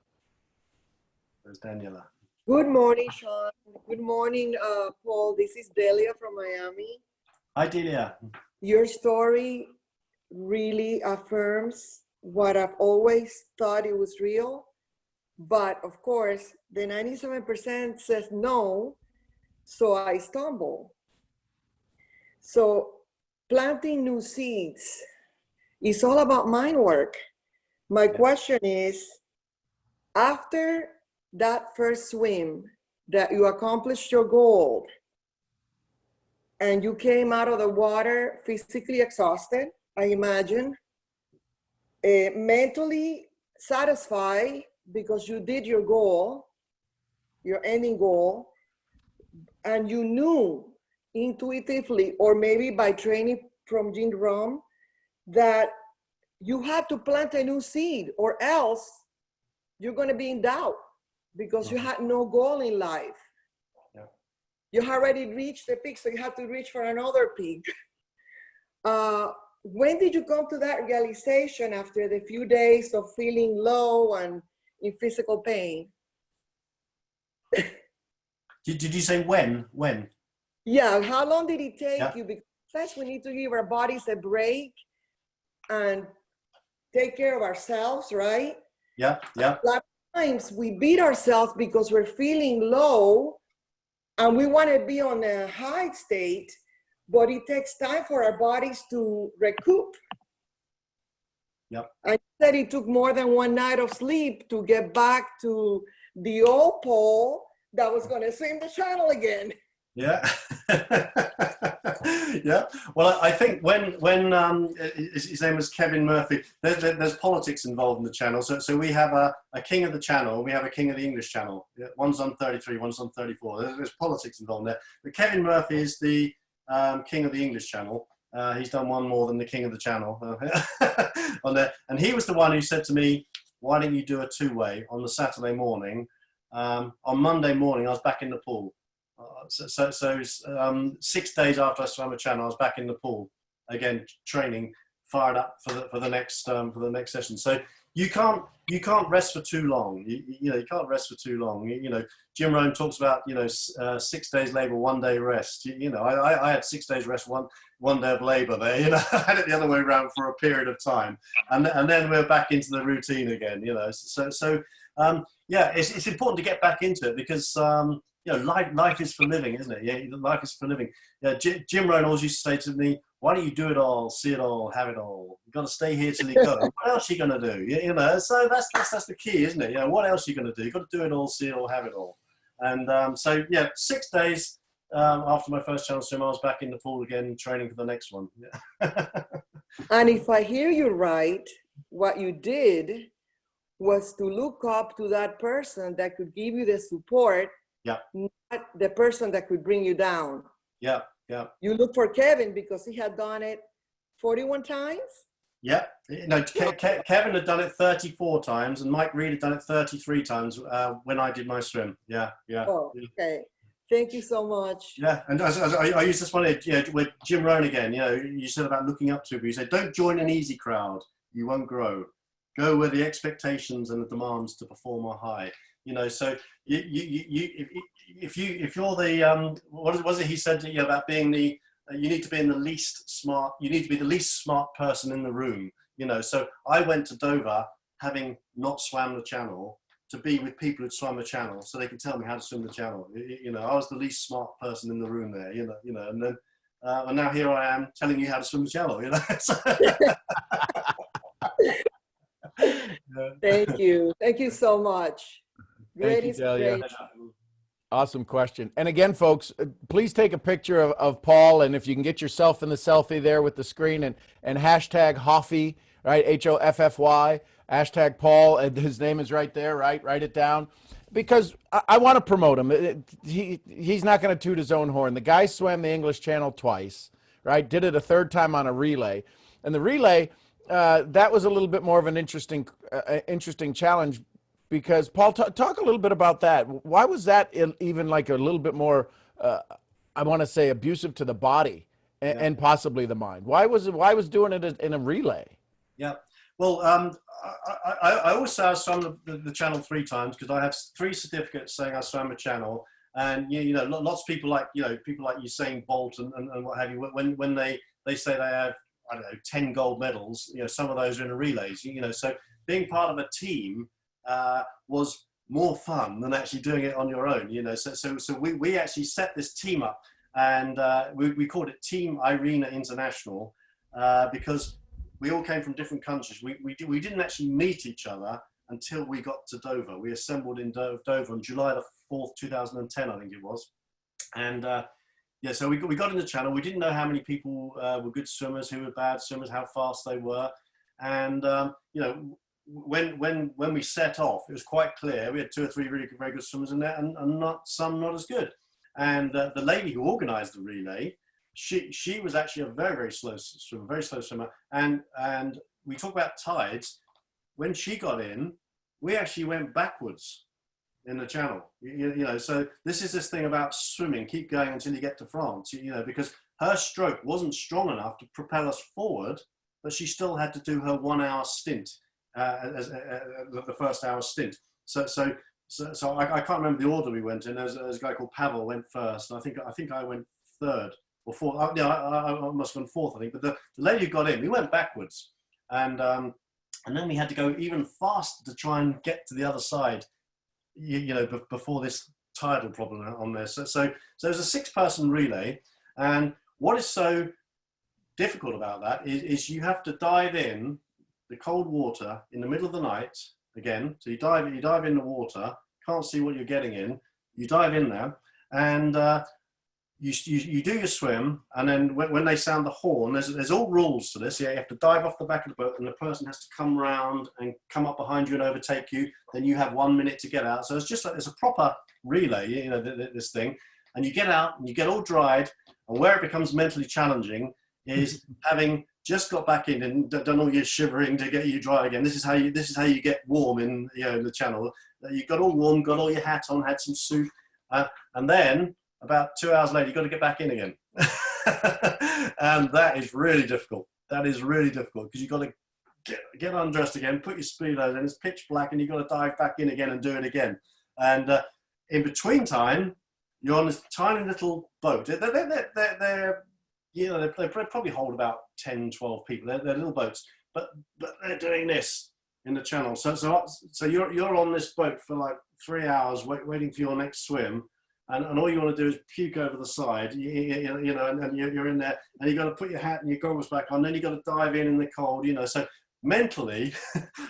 There's Daniela. Good morning, Sean. Good morning, Paul. This is Delia from Miami. Hi, Delia. Your story really affirms what I've always thought it was real. But of course, the 97% says no, so I stumble. So planting new seeds is all about mind work. My question is, after that first swim that you accomplished your goal and you came out of the water physically exhausted, I imagine, mentally satisfied because you did your goal, your ending goal, and you knew intuitively, or maybe by training from Jim Rohn, that you had to plant a new seed or else you're going to be in doubt because you had no goal in life. Yeah. You already reached the peak, so you have to reach for another peak. When did you come to that realization after the few days of feeling low and in physical pain? Did you say when? When? Yeah, how long did it take you? Because first we need to give our bodies a break and take care of ourselves, right? Yeah, yeah. A lot of times we beat ourselves because we're feeling low and we want to be on a high state, but it takes time for our bodies to recoup. Yep. I said it took more than one night of sleep to get back to the old Paul that was going to swim the channel again. Yeah. Yeah. Well, I think when his name was Kevin Murphy, there's politics involved in the channel. So we have a king of the channel, we have a king of the English channel. One's on 33, one's on 34. There's politics involved there. But Kevin Murphy is the king of the English channel. He's done one more than the king of the channel on there. And he was the one who said to me, why don't you do a two-way on the Saturday morning? On Monday morning, I was back in the pool. So 6 days after I swam a channel, I was back in the pool again, training, fired up for the next session. So you can't rest for too long. You can't rest for too long. Jim Rohn talks about 6 days labor, 1 day rest. I had 6 days rest, one day of labor there. I had it the other way around for a period of time, and then we're back into the routine again. It's important to get back into it because. Life is for living, isn't it? Yeah, life is for living. Yeah, Jim Rohn always used to say to me, "Why don't you do it all, see it all, have it all? You've got to stay here till you go. What else are you going to do? So that's the key, isn't it? What else are you going to do? You've got to do it all, see it all, have it all." And 6 days after my first channel swim, I was back in the pool again, training for the next one. Yeah. And if I hear you right, what you did was to look up to that person that could give you the support. Yeah. Not the person that could bring you down. Yeah, yeah. You look for Kevin because he had done it 41 times? Yeah. No, Kevin had done it 34 times and Mike Reed had done it 33 times when I did my swim. Yeah, yeah. Oh, okay. Thank you so much. Yeah, and I use this one with Jim Rohn again. You said about looking up to people. You said, don't join an easy crowd. You won't grow. Go where the expectations and the demands to perform are high. So if you're the what was it he said to you about being you need to be the least smart person in the room. So I went to Dover having not swam the channel to be with people who'd swum the channel so they can tell me how to swim the channel. I was the least smart person in the room there. And then and now here I am telling you how to swim the channel. Thank you so much. Thank you, Delia. Awesome question. And again, folks, please take a picture of Paul, and if you can get yourself in the selfie there with the screen and hashtag Hoffy, right? HOFFY, hashtag Paul, and his name is right there, right? Write it down. Because I want to promote him. He's not going to toot his own horn. The guy swam the English Channel twice, right? Did it a third time on a relay. And the relay, that was a little bit more of an interesting challenge, because Paul, talk a little bit about that. Why was that even like a little bit more, I want to say, abusive to the body and possibly the mind? Why was doing it in a relay? Yeah. Well, I always say I swam the channel 3 times, because I have 3 certificates saying I swam a channel. And you know, lots of people like Usain Bolt and what have you, when they say they have, I don't know, 10 gold medals, you know, some of those are in the relays, you know. So being part of a team was more fun than actually doing it on your own, you know. So we actually set this team up, and we called it Team Irina International, because we all came from different countries. We didn't actually meet each other until we got to Dover. We assembled in Dover on July the 4th, 2010, I think it was. And yeah, so we got in the channel. We didn't know how many people were good swimmers, who were bad swimmers, how fast they were. And you know, when we set off, it was quite clear we had 2 or 3 really very good swimmers in there, and some not as good. And the lady who organised the relay, she was actually a very slow swimmer. And we talk about tides. When she got in, we actually went backwards in the channel. You know, so this is this thing about swimming. Keep going until you get to France. You know, because her stroke wasn't strong enough to propel us forward, but she still had to do her 1 hour stint as the first hour stint. So I can't remember the order we went in. There's a guy called Pavel went first, and I think I went 3rd or 4th. Oh, yeah, I must have gone 4th, I think. But the lady who got in, we went backwards, and then we had to go even faster to try and get to the other side. You know, before this tidal problem on there. So there's a 6-person relay, and what is so difficult about that is you have to dive in the cold water in the middle of the night again. So you dive in the water, can't see what you're getting in. You dive in there, and you do your swim, and then when they sound the horn, there's all rules to this. Yeah, you have to dive off the back of the boat, and the person has to come round and come up behind you and overtake you. Then you have 1 minute to get out. So it's just like, it's a proper relay, you know, this thing. And you get out and you get all dried, and where it becomes mentally challenging is having just got back in and done all your shivering to get you dry again. This is how you get warm in, you know, in the channel. You got all warm, got all your hat on, had some soup, and then about 2 hours later, you've got to get back in again. And that is really difficult. That is really difficult, because you've got to get undressed again, put your speedos in, it's pitch black, and you've got to dive back in again and do it again. And in between time, you're on this tiny little boat. They're you know, they probably hold about 10, 12 people. They're little boats, but they're doing this in the channel. So you're on this boat for like 3 hours waiting for your next swim. And all you want to do is puke over the side, you know, and you're in there, and you've got to put your hat and your goggles back on, then you've got to dive in the cold, you know. So mentally,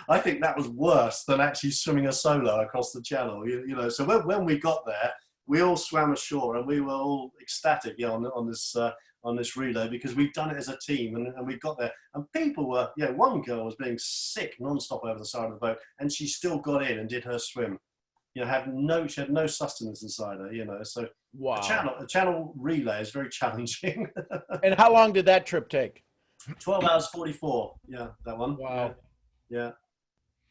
I think that was worse than actually swimming a solo across the channel, you know. So when we got there, we all swam ashore, and we were all ecstatic, you know, on this relay, because we'd done it as a team, and we got there. And people were, you know, one girl was being sick non-stop over the side of the boat, and she still got in and did her swim. You know, she had no sustenance inside her, you know. So wow. A channel relay is very challenging. And how long did that trip take? 12 hours 44. Yeah, that one. Wow. Yeah.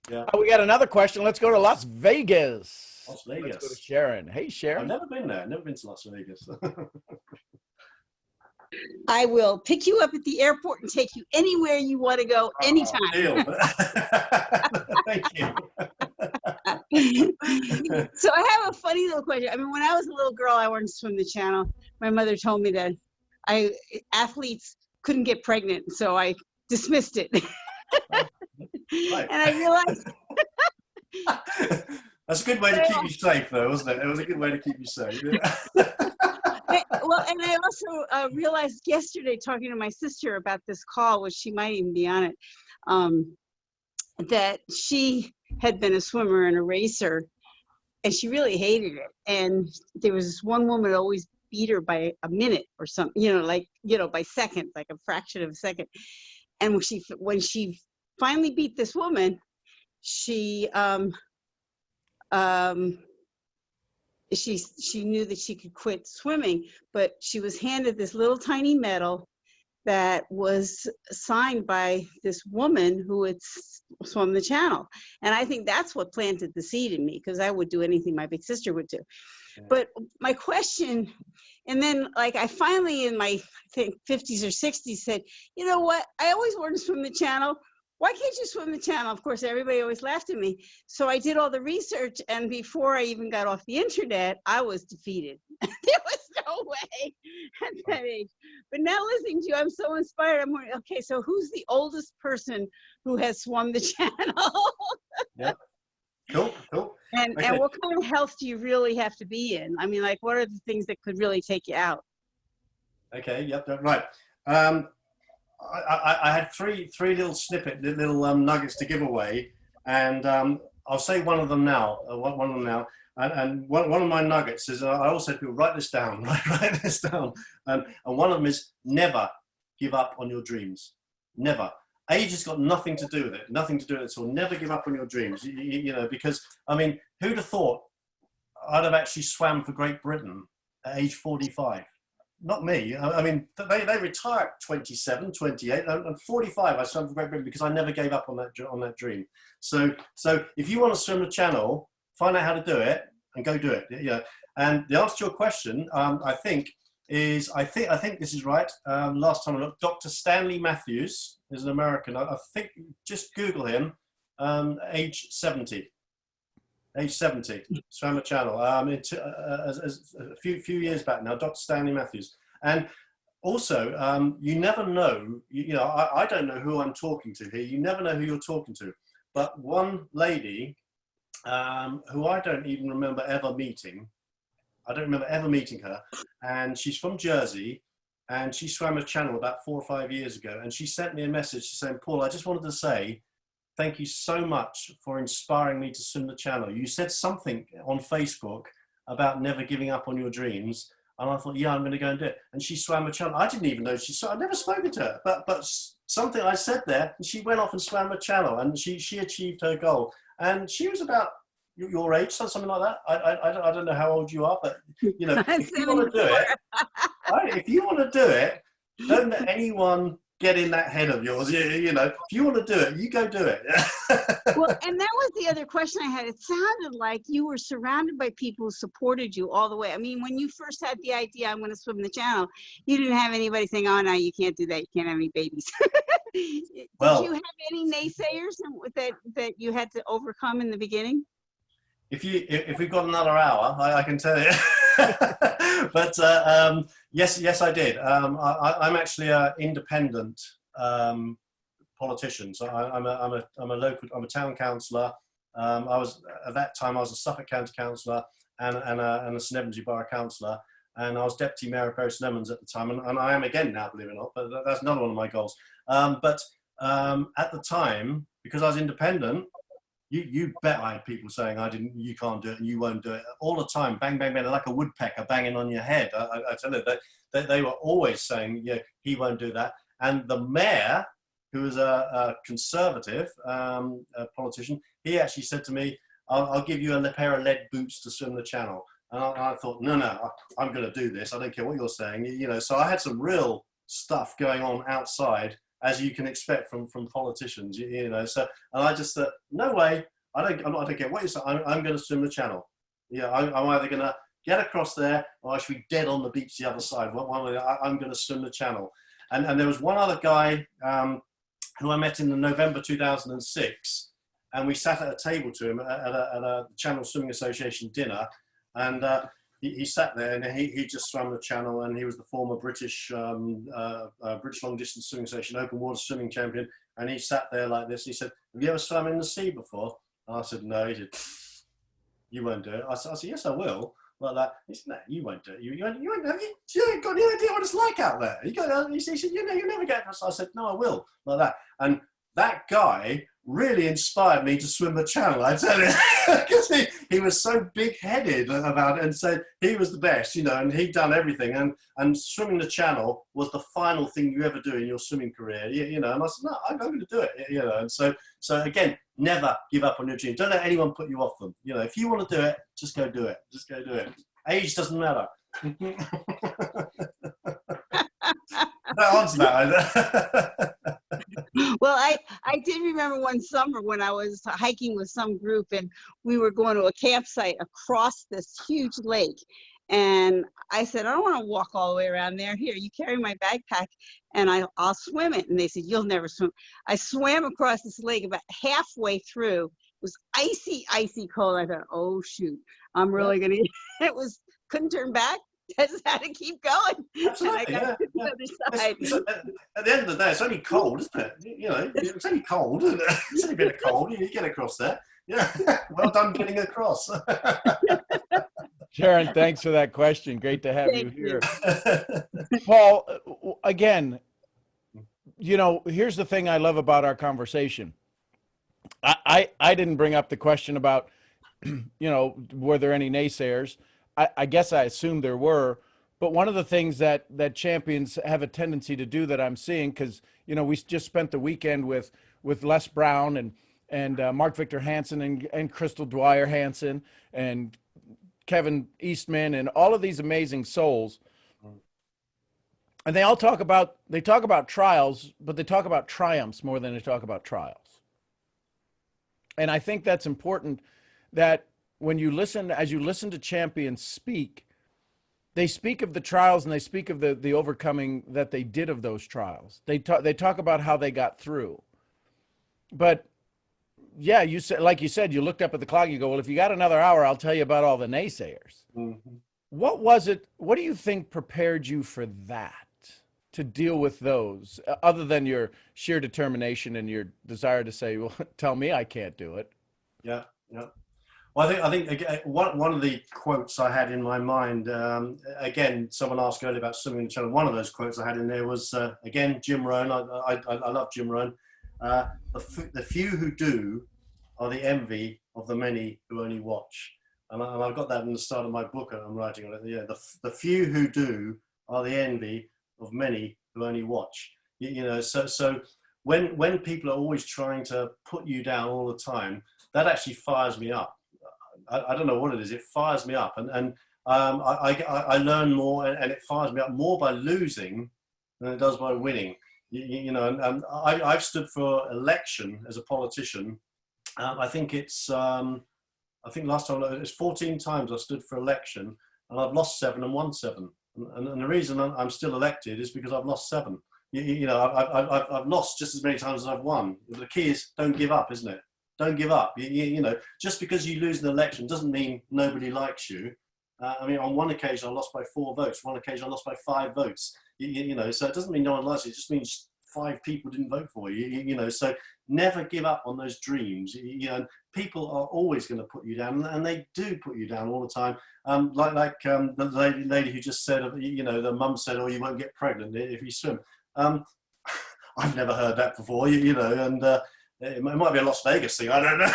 We got another question. Let's go to Las Vegas. Las Vegas. Let's go to Sharon. Hey, Sharon. I've never been there. Never been to Las Vegas. I will pick you up at the airport and take you anywhere you want to go anytime. Deal. Thank you. So I have a funny little question. I mean, when I was a little girl, I wanted to swim the channel. My mother told me that athletes couldn't get pregnant, so I dismissed it. Right. And I realized that's a good way to keep you safe, though, wasn't it? It was a good way to keep you safe. Well, and I also realized yesterday, talking to my sister about this call, which she might even be on it, that she had been a swimmer and a racer, and she really hated it. And there was this one woman that always beat her by a minute or something, you know, like, you know, by seconds, like a fraction of a second. And when she finally beat this woman, she knew that she could quit swimming, but she was handed this little tiny medal that was signed by this woman who had swum the channel. And I think that's what planted the seed in me, because I would do anything my big sister would do. But my question, and then like I finally in my, I think 50s or 60s said, you know what, I always wanted to swim the channel. Why can't you swim the channel? Of course, everybody always laughed at me. So I did all the research, and before I even got off the internet, I was defeated. There was no way at that age. But now listening to you, I'm so inspired. I'm wondering, okay, so who's the oldest person who has swum the channel? Yeah. Cool. And what kind of health do you really have to be in? I mean, like, what are the things that could really take you out? Okay. Yep. Right. I had three little nuggets to give away, and I'll say one of them now. And one of my nuggets is, I also people write this down. Write this down. And one of them is never give up on your dreams. Never. Age has got nothing to do with it. Nothing to do with it at all. Never give up on your dreams. You know, because I mean, who'd have thought I'd have actually swam for Great Britain at age 45? Not me. I mean, they retire at 27, 28, and 45. I swam for Great Britain because I never gave up on that dream. So if you want to swim the channel, find out how to do it and go do it. Yeah. And the answer to your question, I think this is right. Last time I looked, Dr. Stanley Matthews is an American. I think just Google him. Age 70. Age 70, swam a channel. A few years back now, Dr. Stanley Matthews. And also, you never know, you know, I don't know who I'm talking to here. You never know who you're talking to. But one lady who I don't even remember ever meeting, I don't remember ever meeting her, and she's from Jersey, and she swam a channel about 4 or 5 years ago, and she sent me a message saying, Paul, I just wanted to say, thank you so much for inspiring me to swim the channel. You said something on Facebook about never giving up on your dreams. And I thought, yeah, I'm going to go and do it. And she swam a channel. I didn't even know she swam. I'd never spoken to her. But something I said there, and she went off and swam a channel. And she achieved her goal. And she was about your age, something like that. I don't know how old you are, but, you know, if you want to do it, right, if you want to do it, don't let anyone get in that head of yours. You know, if you want to do it, you go do it. Well, and that was the other question I had. It sounded like you were surrounded by people who supported you all the way. I mean, when you first had the idea, I'm going to swim the channel, you didn't have anybody saying, oh, no, you can't do that. You can't have any babies. Did you have any naysayers that you had to overcome in the beginning? If we've got another hour, I can tell you. But yes, I did. I'm actually an independent politician. So I'm a town councillor. At that time I was a Suffolk County councillor and a St Edmunds Borough councillor, and I was deputy mayor of St Edmunds at the time, and I am again now, believe it or not. But that's another one of my goals. But at the time, because I was independent, you bet I had people saying you can't do it and you won't do it all the time. Bang, bang, bang, like a woodpecker banging on your head. I tell you, they were always saying, yeah, he won't do that. And the mayor, who was a conservative politician, he actually said to me, I'll give you a pair of lead boots to swim the channel. And I thought, no, I'm going to do this. I don't care what you're saying. You know, so I had some real stuff going on outside, as you can expect from politicians, you know. So, and I just thought, no way, I don't care what you say, I'm going to swim the channel. Yeah, I'm either going to get across there or I should be dead on the beach the other side. I'm going to swim the channel. And there was one other guy who I met in the November 2006, and we sat at a table to him at a Channel Swimming Association dinner, and he sat there and he just swam the channel, and he was the former British long distance swimming association open water swimming champion, and he sat there like this. He said, have you ever swam in the sea before? And I said, no. He said, you won't do it. I said, yes, I will. Like that. He said, no, you won't do it. You ain't got any idea what it's like out there. He said, you never get it. So I said, no, I will. Like that. And that guy really inspired me to swim the channel, I tell you, because he was so big-headed about it and said he was the best, you know, and he'd done everything, and swimming the channel was the final thing you ever do in your swimming career, you know. And I said, no, I'm going to do it, you know. And so again, never give up on your dreams. Don't let anyone put you off them. You know, if you want to do it, just go do it. Just go do it. Age doesn't matter. That answer that. Well, I did remember one summer when I was hiking with some group and we were going to a campsite across this huge lake. And I said, I don't want to walk all the way around there. Here, you carry my backpack and I'll swim it. And they said, you'll never swim. I swam across this lake about halfway through. It was icy, icy cold. I thought, oh, shoot, I'm really going to, it was, couldn't turn back. I just had to keep going. Absolutely, and I got to the other side. At the end of the day, it's only cold, isn't it? You know, it's only cold, isn't it? It's only a bit of cold. You get across there. Yeah, well done getting across. Sharon, thanks for that question. Great to have you here. Paul, again, you know, here's the thing I love about our conversation. I didn't bring up the question about, you know, were there any naysayers? I guess I assumed there were, but one of the things that champions have a tendency to do that I'm seeing, because, you know, we just spent the weekend with Les Brown and Mark Victor Hansen and Crystal Dwyer Hansen and Kevin Eastman and all of these amazing souls. And they all talk about trials, but they talk about triumphs more than they talk about trials. And I think that's important, that when you listen, as you listen to champions speak, they speak of the trials and they speak of the overcoming that they did of those trials. They talk about how they got through. But yeah, you said, like you said, you looked up at the clock, you go, well, if you got another hour, I'll tell you about all the naysayers. Mm-hmm. What was it? What do you think prepared you for that, to deal with those, other than your sheer determination and your desire to say, well, tell me I can't do it? Yeah, yeah. Well, I think again, one of the quotes I had in my mind, again, someone asked earlier about swimming in the channel. One of those quotes I had in there was, again, Jim Rohn. I love Jim Rohn. The few who do are the envy of the many who only watch. And I've got that in the start of my book I'm writing on it. Yeah, the few who do are the envy of many who only watch. You know, so when people are always trying to put you down all the time, that actually fires me up. I don't know what it is. It fires me up, and I learn more, and it fires me up more by losing than it does by winning. You know, and I've stood for election as a politician. I think it's I think last time it was 14 times I stood for election, and I've lost 7 and won 7. And the reason I'm still elected is because I've lost 7. You know, I've lost just as many times as I've won. The key is don't give up, isn't it? Don't give up. You know, just because you lose an election doesn't mean nobody likes you. I mean, on one occasion I lost by 4 votes. One occasion I lost by 5 votes. You know, so it doesn't mean no one likes you. It just means 5 people didn't vote for you. You know, so never give up on those dreams. You know, people are always going to put you down, and they do put you down all the time. Like the lady who just said, you know, the mum said, "Oh, you won't get pregnant if you swim." I've never heard that before. You know, and it might be a Las Vegas thing. I don't know.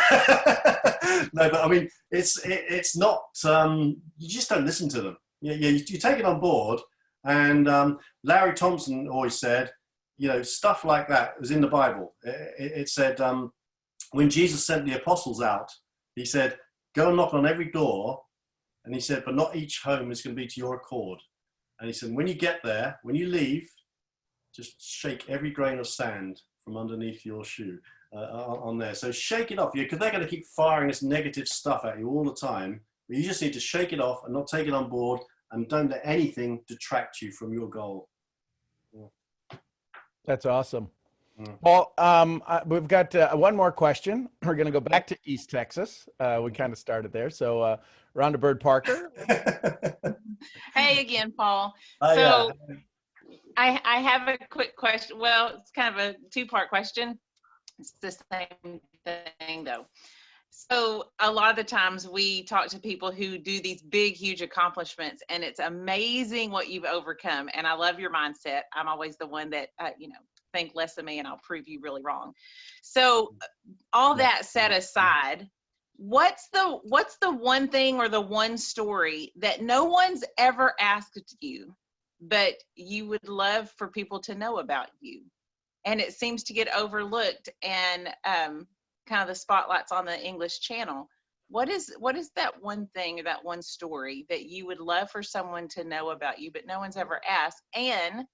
No, but I mean, it's not. You just don't listen to them. You take it on board. And Larry Thompson always said, you know, stuff like that was in the Bible. It said, when Jesus sent the apostles out, he said, go and knock on every door. And he said, but not each home is going to be to your accord. And he said, when you get there, when you leave, just shake every grain of sand from underneath your shoe on there. So shake it off, because they're going to keep firing this negative stuff at you all the time. But you just need to shake it off and not take it on board, and don't let anything detract you from your goal. Yeah. That's awesome. Paul, we've got one more question. We're going to go back to East Texas. We kind of started there. So Rhonda Bird Parker. Hey again, Paul. Yeah. I have a quick question. Well, it's kind of a 2-part question. It's the same thing though. So a lot of the times we talk to people who do these big, huge accomplishments, and it's amazing what you've overcome. And I love your mindset. I'm always the one that, you know, think less of me and I'll prove you really wrong. So all that set aside, what's the one thing or the one story that no one's ever asked you, but you would love for people to know about you? And it seems to get overlooked, and kind of the spotlight's on the English channel. What is that one thing or that one story that you would love for someone to know about you, but no one's ever asked? And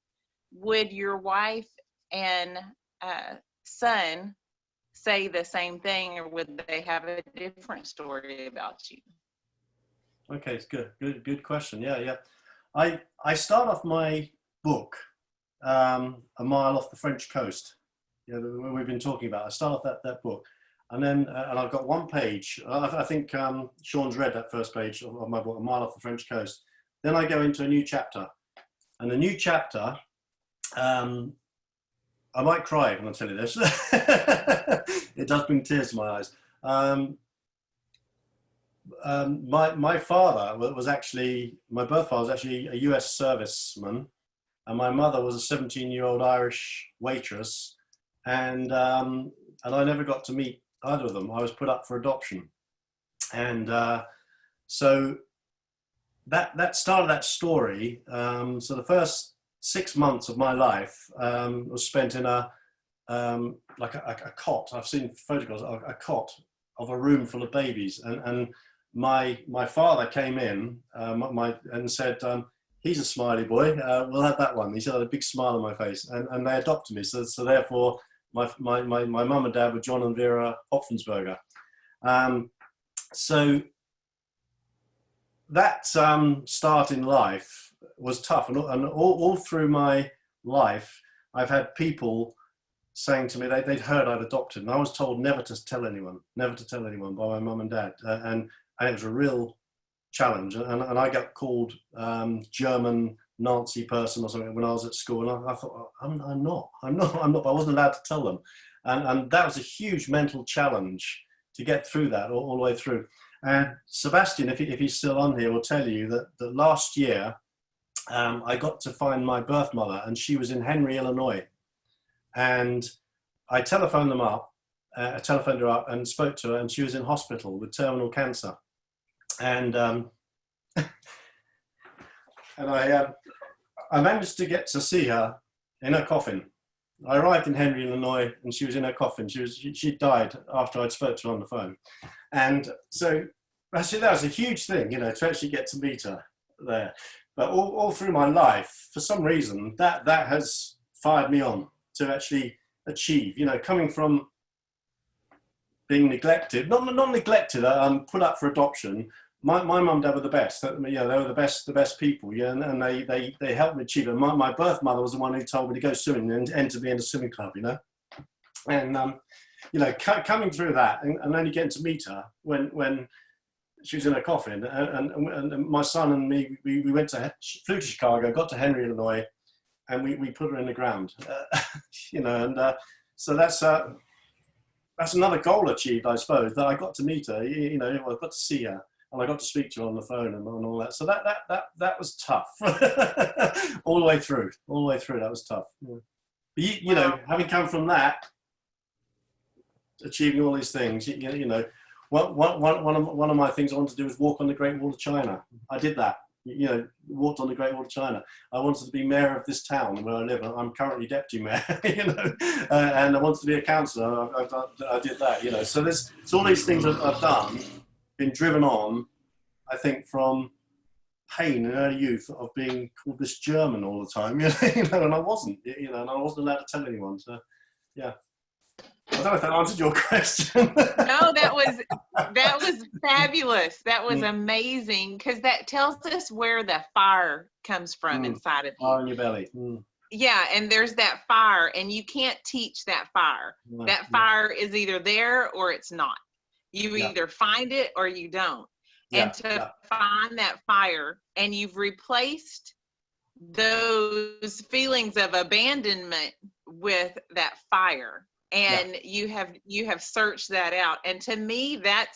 would your wife and son say the same thing, or would they have a different story about you? Okay, it's good question. Yeah. I start off my book a mile off the French coast. We've been talking about. I start off that book, and then and I've got one page. I think Sean's read that first page of my book, A Mile Off the French Coast. Then I go into a new chapter, and the new chapter, I might cry when I tell you this. It does bring tears to my eyes. My father was actually, my birth father was actually a US serviceman, and my mother was a 17-year-old Irish waitress, and I never got to meet either of them. I was put up for adoption, and so that started that story. So the first 6 months of my life was spent in a cot. I've seen photographs of a cot of a room full of babies, and my father came in and said, he's a smiley boy, we'll have that one. He had a big smile on my face, and they adopted me. So therefore my mum and dad were John and Vera Hopfensperger. So that start in life was tough, and all through my life I've had people saying to me they'd heard I'd adopted, and I was told never to tell anyone by my mum and dad, and it was a real challenge, and I got called German Nazi person or something when I was at school, and I thought, I'm not, but I wasn't allowed to tell them, and that was a huge mental challenge to get through that all the way through. And Sebastian, if he's still on here, will tell you that last year I got to find my birth mother, and she was in Henry, Illinois, and I telephoned her up and spoke to her, and she was in hospital with terminal cancer. And I managed to get to see her in her coffin. I arrived in Henry, Illinois, and she was in her coffin. She died after I'd spoke to her on the phone. And so actually that was a huge thing, to actually get to meet her there. But all through my life, for some reason, that has fired me on to actually achieve, coming from being neglected, not neglected, put up for adoption. My mum and dad were the best. They were the best people, and they helped me achieve it. My birth mother was the one who told me to go swimming and enter me in a swimming club, and coming through that, and only getting to meet her when she was in her coffin, and my son and me, we flew to Chicago, got to Henry, Illinois, and we put her in the ground, so that's another goal achieved, I suppose, that I got to meet her, I got to see her, and I got to speak to her on the phone and all that. So that was tough, all the way through. That was tough. Yeah. But having come from that, achieving all these things, one of my things I wanted to do was walk on the Great Wall of China. I did that. Walked on the Great Wall of China. I wanted to be mayor of this town where I live. I'm currently deputy mayor, and I wanted to be a councillor. I did that, So there's all these things that I've done, been driven on, I think, from pain in early youth of being called this German all the time, and I wasn't, and I wasn't allowed to tell anyone. So, yeah. I don't know if that answered your question. No, that was fabulous. That was amazing, because that tells us where the fire comes from inside of you. Fire in your belly. Yeah, and there's that fire, and you can't teach that fire. No, that fire is either there or it's not. You either find it or you don't. And to find that fire, and you've replaced those feelings of abandonment with that fire. And you have searched that out, and to me that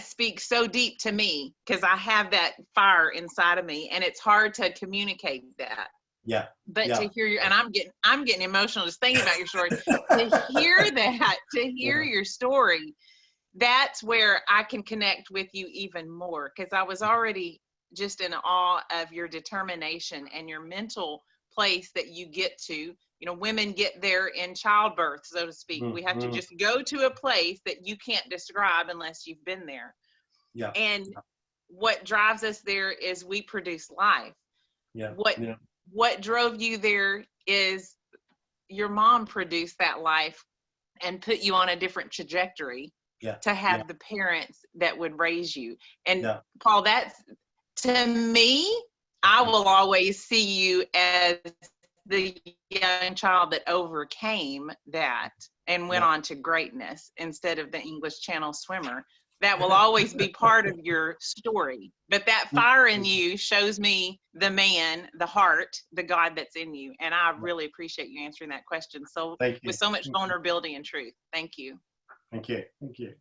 speaks so deep to me, because I have that fire inside of me, and it's hard to communicate that. Yeah. But to hear your, and I'm getting emotional just thinking about your story. To hear that, to hear your story, that's where I can connect with you even more, because I was already just in awe of your determination and your mental place that you get to. Women get there in childbirth, so to speak. We have to just go to a place that you can't describe unless you've been there. Yeah. And what drives us there is we produce life. Yeah. What drove you there is your mom produced that life and put you on a different trajectory to have the parents that would raise you. And Paul, that's, to me, I will always see you as the young child that overcame that and went on to greatness instead of the English Channel swimmer. That will always be part of your story. But that fire in you shows me the man, the heart, the God that's in you. And I really appreciate you answering that question with so much vulnerability and truth. Thank you. Thank you. Thank you.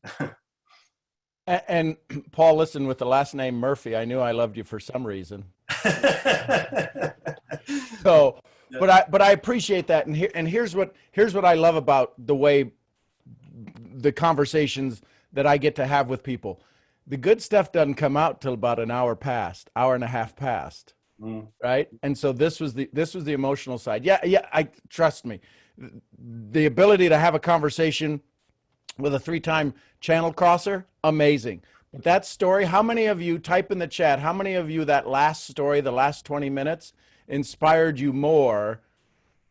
And Paul, listen, with the last name Murphy, I knew I loved you for some reason. So, but I appreciate that. And here's what I love about the way the conversations that I get to have with people. The good stuff doesn't come out till about an hour and a half past. Right? And so this was the emotional side. I trust me. The ability to have a conversation with a 3-time channel crosser, amazing. But that story, how many of you, type in the chat, how many of you that last story, the last 20 minutes, inspired you more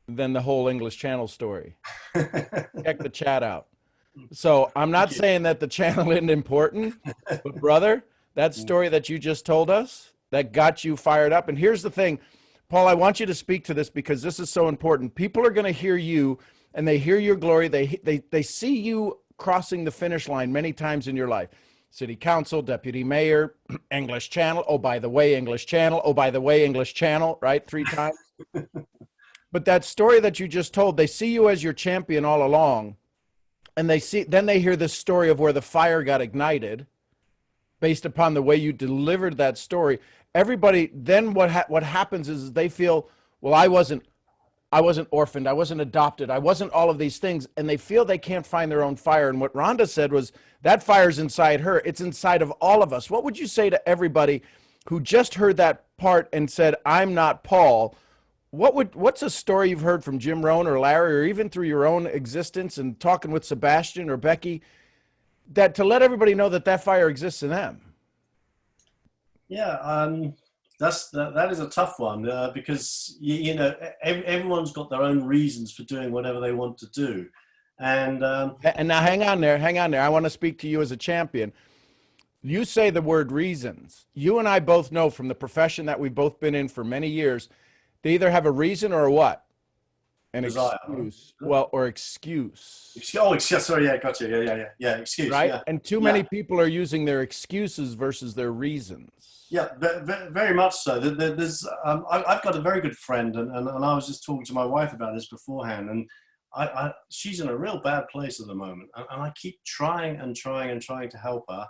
than the whole English Channel story? Check the chat out. So I'm not saying that the channel isn't important, but brother, that story that you just told us, that got you fired up. And here's the thing, Paul, I want you to speak to this because this is so important. People are going to hear you and they hear your glory. They see you crossing the finish line many times in your life. City council, deputy mayor, English Channel. Oh, by the way, English Channel. Oh, by the way, English Channel, right? 3 times. But that story that you just told, they see you as your champion all along. And then they hear this story of where the fire got ignited based upon the way you delivered that story. Everybody, then what happens is they feel, well, I wasn't orphaned, I wasn't adopted, I wasn't all of these things, and they feel they can't find their own fire. And what Rhonda said was, that fire's inside her, it's inside of all of us. What would you say to everybody who just heard that part and said, I'm not Paul? What's a story you've heard from Jim Rohn or Larry, or even through your own existence and talking with Sebastian or Becky, that to let everybody know that fire exists in them? Yeah, that is a tough one because you know everyone's got their own reasons for doing whatever they want to do, and now hang on there. I want to speak to you as a champion. You say the word reasons. You and I both know from the profession that we've both been in for many years, they either have a reason or a what? An excuse. Well, or excuse. Oh, excuse. Sorry, yeah, gotcha. Yeah, excuse. Right? Yeah. And too many people are using their excuses versus their reasons. Yeah, very much so. I've got a very good friend, and I was just talking to my wife about this beforehand, and she's in a real bad place at the moment, and I keep trying to help her,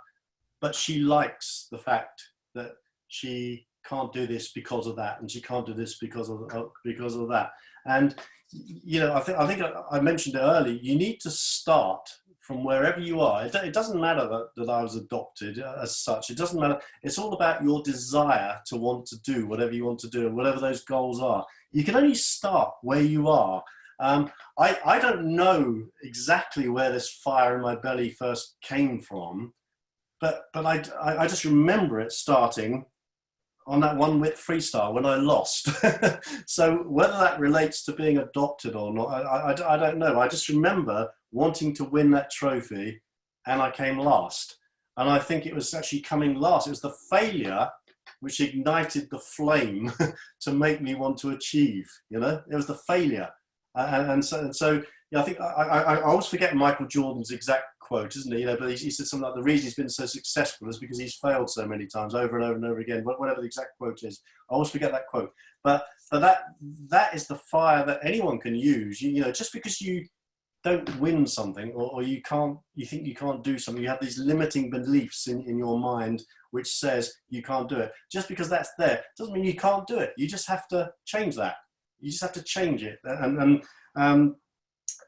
but she likes the fact that she can't do this because of that, and she can't do this because of that. And you know, I think I mentioned it earlier. You need to start from wherever you are. It doesn't matter that I was adopted as such. It doesn't matter. It's all about your desire to want to do whatever you want to do, whatever those goals are. You can only start where you are. I don't know exactly where this fire in my belly first came from, but I just remember it starting on that one whip freestyle when I lost. So whether that relates to being adopted or not, I don't know. I just remember wanting to win that trophy, and I came last. And I think it was actually coming last. It was the failure which ignited the flame to make me want to achieve. You know, it was the failure. And so yeah, I think I always forget Michael Jordan's exact quote, isn't he? You know, but he said something like, the reason he's been so successful is because he's failed so many times, over and over and over again. Whatever the exact quote is, I always forget that quote. But that is the fire that anyone can use. You know, just because you don't win something, or you think you can't do something, you have these limiting beliefs in your mind which says you can't do it. Just because that's there doesn't mean you can't do it. You just have to change that. You just have to change it. And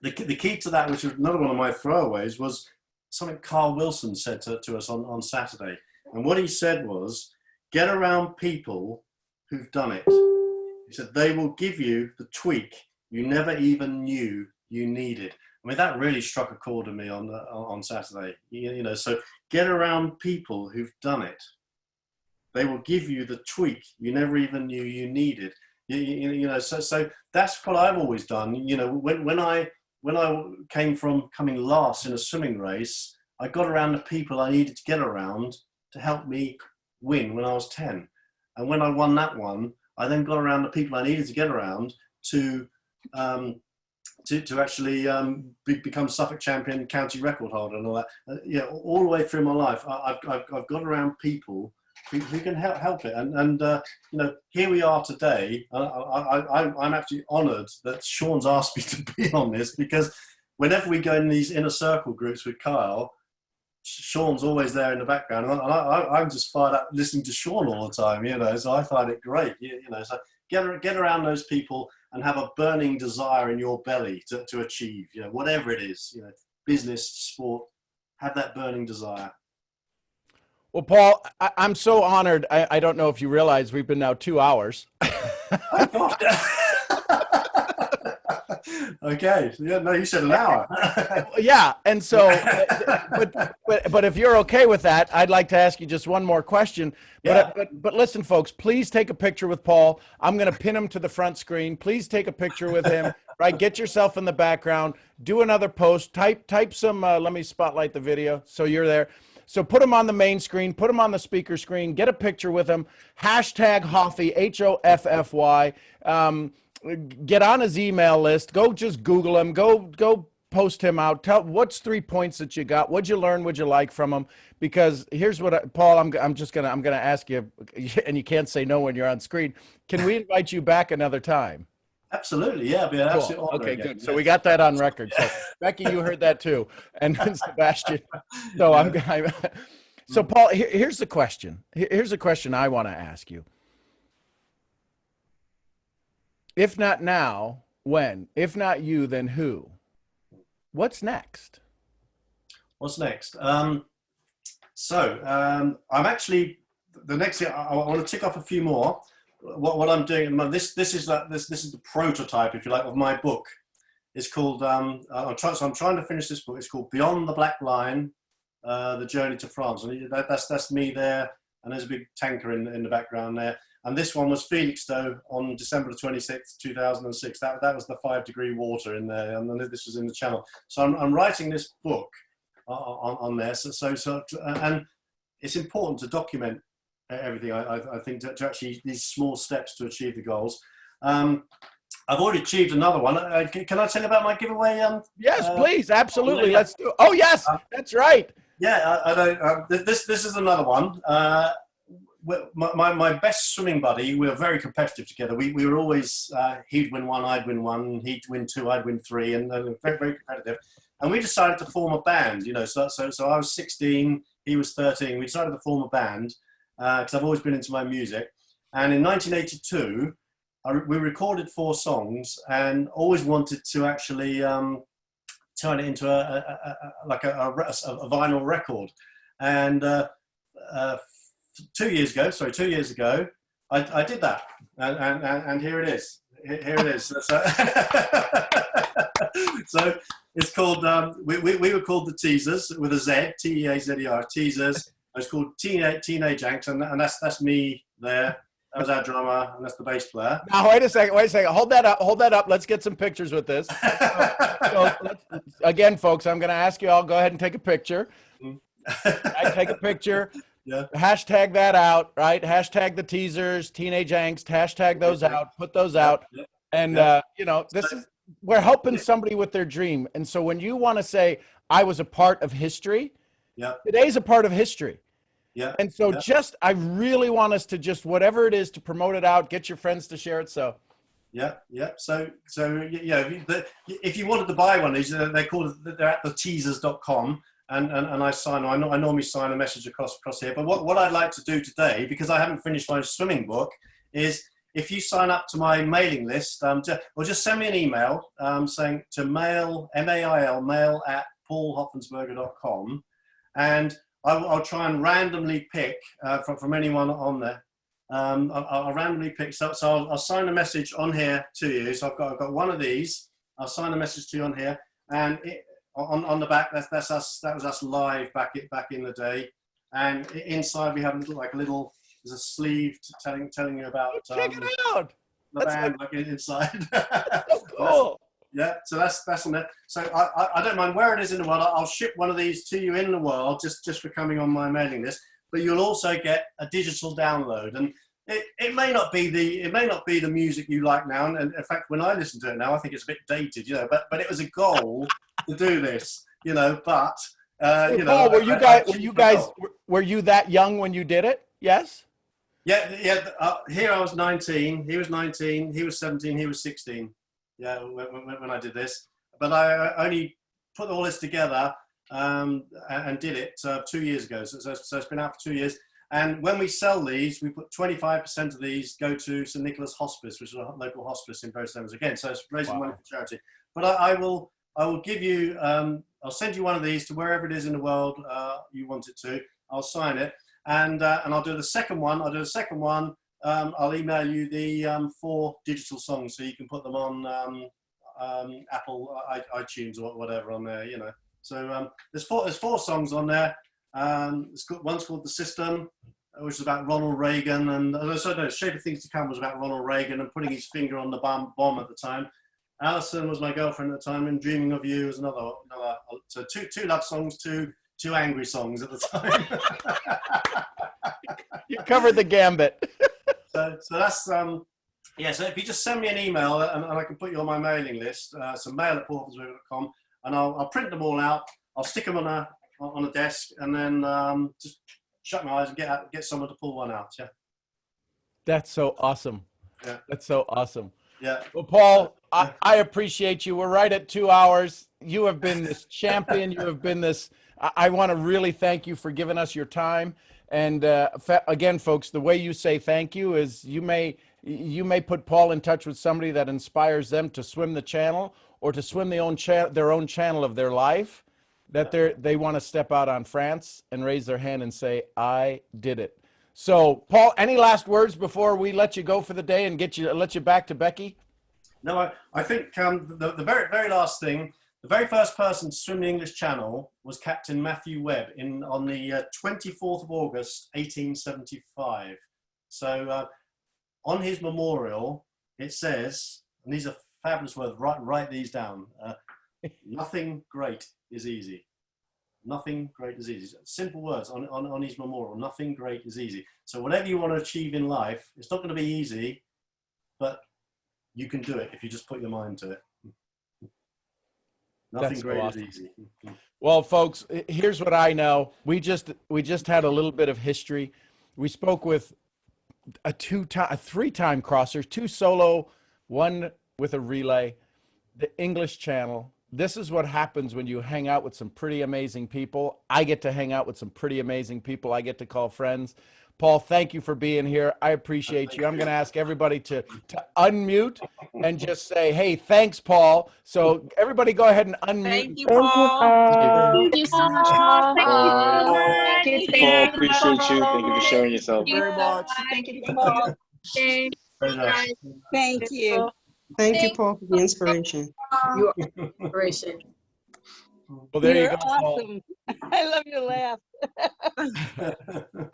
the key to that, which was another one of my throwaways, was something Carl Wilson said to us on Saturday. And what he said was, get around people who've done it. He said, they will give you the tweak you never even knew you needed. I mean, that really struck a chord in me on Saturday. You know, so get around people who've done it. They will give you the tweak you never even knew you needed. You know, so that's what I've always done. You know, when I came from coming last in a swimming race, I got around the people I needed to get around to help me win when I was 10. And when I won that one, I then got around the people I needed to get around to actually become Suffolk champion, county record holder, and all that. Yeah, all the way through my life, I've got around people who can help it. And you know, here we are today. I'm actually honoured that Sean's asked me to be on this, because whenever we go in these inner circle groups with Kyle, Sean's always there in the background, and I'm just fired up listening to Sean all the time, you know, so I find it great, you know, so get around those people and have a burning desire in your belly to achieve, you know, whatever it is, you know, business, sport, have that burning desire. Well, Paul, I'm so honored. I don't know if you realize we've been now 2 hours. Oh, God. Okay. Yeah, no, you said an hour. Yeah, and so, but if you're okay with that, I'd like to ask you just one more question. But listen, folks, please take a picture with Paul. I'm going to pin him to the front screen. Please take a picture with him. Right, get yourself in the background. Do another post. Type some. Let me spotlight the video so you're there. So put him on the main screen. Put him on the speaker screen. Get a picture with him. Hashtag Hoffy, Hoffy. Get on his email list. Go just Google him. Go post him out. Tell what's 3 points that you got. What'd you learn? What'd you like from him? Because here's what Paul, I'm gonna ask you, and you can't say no when you're on screen. Can we invite you back another time? Absolutely, yeah. Be an absolute honor. Okay, again. good. So we got that on record. So Becky, you heard that too, and Sebastian. So so Paul, here's the question. Here's a question I want to ask you. If not now, when? If not you, then who? What's next? What's next? I'm actually, the next thing, I want to tick off a few more. What I'm doing, this is the prototype, if you like, of my book. It's called, I'm trying to finish this book. It's called Beyond the Black Line, The Journey to France. And that's me there, and there's a big tanker in the background there. And this one was Felixstowe on December the 26th, 2006. That was the 5-degree water in there, and this was in the Channel. So I'm writing this book on there. And it's important to document everything. I think to actually these small steps to achieve the goals. I've already achieved another one. Can I tell you about my giveaway? Yes, please, absolutely. Let's do it. Oh yes, that's right. Yeah, this is another one. My best swimming buddy, we were very competitive together. We were always, he'd win one, I'd win one, he'd win two, I'd win three, and very, very competitive. And we decided to form a band, you know, so I was 16, he was 13. We decided to form a band because I've always been into my music. And in 1982, we recorded 4 songs and always wanted to actually turn it into a vinyl record. And 2 years ago, I did that, and here it is. Here it is. So it's called. We were called the Teasers with a Z, Teazer, Teasers. It's called Teenage Angst, and that's me there. That was our drummer, and that's the bass player. Now wait a second. Hold that up. Let's get some pictures with this. Again, folks, I'm going to ask you all. Go ahead and take a picture. Take a picture. Yeah. Hashtag that out, right? Hashtag the Teasers, Teenage Angst. Hashtag those out. Put those out. Yeah. And you know, we're helping somebody with their dream. And so when you want to say I was a part of history, today's a part of history. Yeah. And so I really want us to just whatever it is to promote it out, get your friends to share it. So. Yeah. So yeah, if you wanted to buy one of these, they're at theteasers.com. And I normally sign a message across here. But what I'd like to do today, because I haven't finished my swimming book, is if you sign up to my mailing list, or just send me an email saying to mail at paulhopfensperger.com, and I'll try and randomly pick from anyone on there. I'll randomly pick. So I'll sign a message on here to you. So I've got one of these. I'll sign a message to you on here, and on the back, that's us. That was us live back in the day. And inside we have there's a sleeve telling you about. Check it out. the band like inside. So cool. Yeah, so that's on there. So I don't mind where it is in the world. I'll ship one of these to you in the world just for coming on my mailing list. But you'll also get a digital download, and it may not be the music you like now. And in fact, when I listen to it now, I think it's a bit dated, you know. But it was a goal to do this, you know. But you know, Paul, were you that young when you did it? Yes. Yeah. Here I was 19. He was 19. He was 17. He was 16. Yeah, when I did this, but I only put all this together and did it 2 years ago. So it's been out for 2 years. And when we sell these, we put 25% of these go to St. Nicholas Hospice, which is a local hospice in Bow Stones again. So it's raising money for charity. But I will give you, I'll send you one of these to wherever it is in the world you want it to. I'll sign it, and I'll do the second one. I'll email you the 4 digital songs so you can put them on Apple iTunes or whatever on there, you know. So there's four songs on there. One's called The System, which is about Ronald Reagan, and Shape of Things to Come was about Ronald Reagan and putting his finger on the bomb at the time. Alison was my girlfriend at the time, and Dreaming of You was another. So two love songs, two angry songs at the time. You covered the gambit. So that's yeah. So if you just send me an email and I can put you on my mailing list, so mail@paulhopfensperger.com, and I'll print them all out. I'll stick them on a desk, and then just shut my eyes and get someone to pull one out. Yeah. That's so awesome. Yeah. That's so awesome. Yeah. Well, Paul, I appreciate you. We're right at 2 hours. You have been this champion. You have been this. I want to really thank you for giving us your time. And again, folks, the way you say thank you is you may put Paul in touch with somebody that inspires them to swim the channel or to swim their own channel of their life, that they want to step out on France and raise their hand and say, I did it. So, Paul, any last words before we let you go for the day and let you back to Becky? No, I think the very, very last thing, the very first person to swim the English Channel was Captain Matthew Webb on the 24th of August, 1875. So on his memorial, it says, and these are fabulous words, write these down, nothing great is easy. Nothing great is easy. Simple words on his memorial. Nothing great is easy. So whatever you want to achieve in life, it's not going to be easy, but you can do it if you just put your mind to it. Nothing That's great awesome. is easy. Well, folks, here's what I know. We just had a little bit of history. We spoke with a 3-time crosser, 2 solo, 1 with a relay, the English Channel. This is what happens when you hang out with some pretty amazing people. I get to hang out with some pretty amazing people. I get to call friends. Paul, thank you for being here. I appreciate you. I'm going to ask everybody to unmute and just say, hey, thanks, Paul. So everybody go ahead and unmute. Thank you, Paul. Thank you so much, Paul. Paul, Appreciate you. Thank you for sharing yourself. Very much. Thank you, Paul. Very nice. Thank you. Thank you, Paul, for the inspiration. You are inspiration. Well, there you You're go, Paul. awesome. I love your laugh.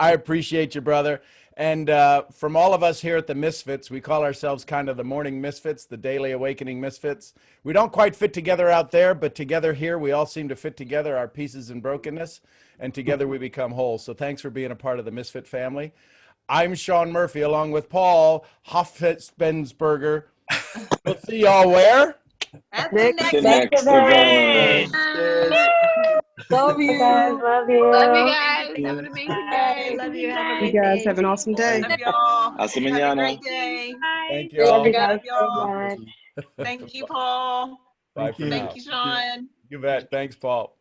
I appreciate you, brother. And from all of us here at the Misfits, we call ourselves kind of the morning misfits, the daily awakening misfits. We don't quite fit together out there, but together here, we all seem to fit together, our pieces and brokenness, and together we become whole. So thanks for being a part of the Misfit family. I'm Sean Murphy, along with Paul Hopfensperger. We'll see y'all where? At the next Next. Love you guys. Love you. Love you guys. Have an amazing day. Love you. Have a You great guys day. have an awesome day. Love y'all. Hasta Have a mañana. great day. Thank you Love all. you guys so y'all. much. Thank you, Paul. Bye for now. Thank you, Sean. You bet. Thanks, Paul.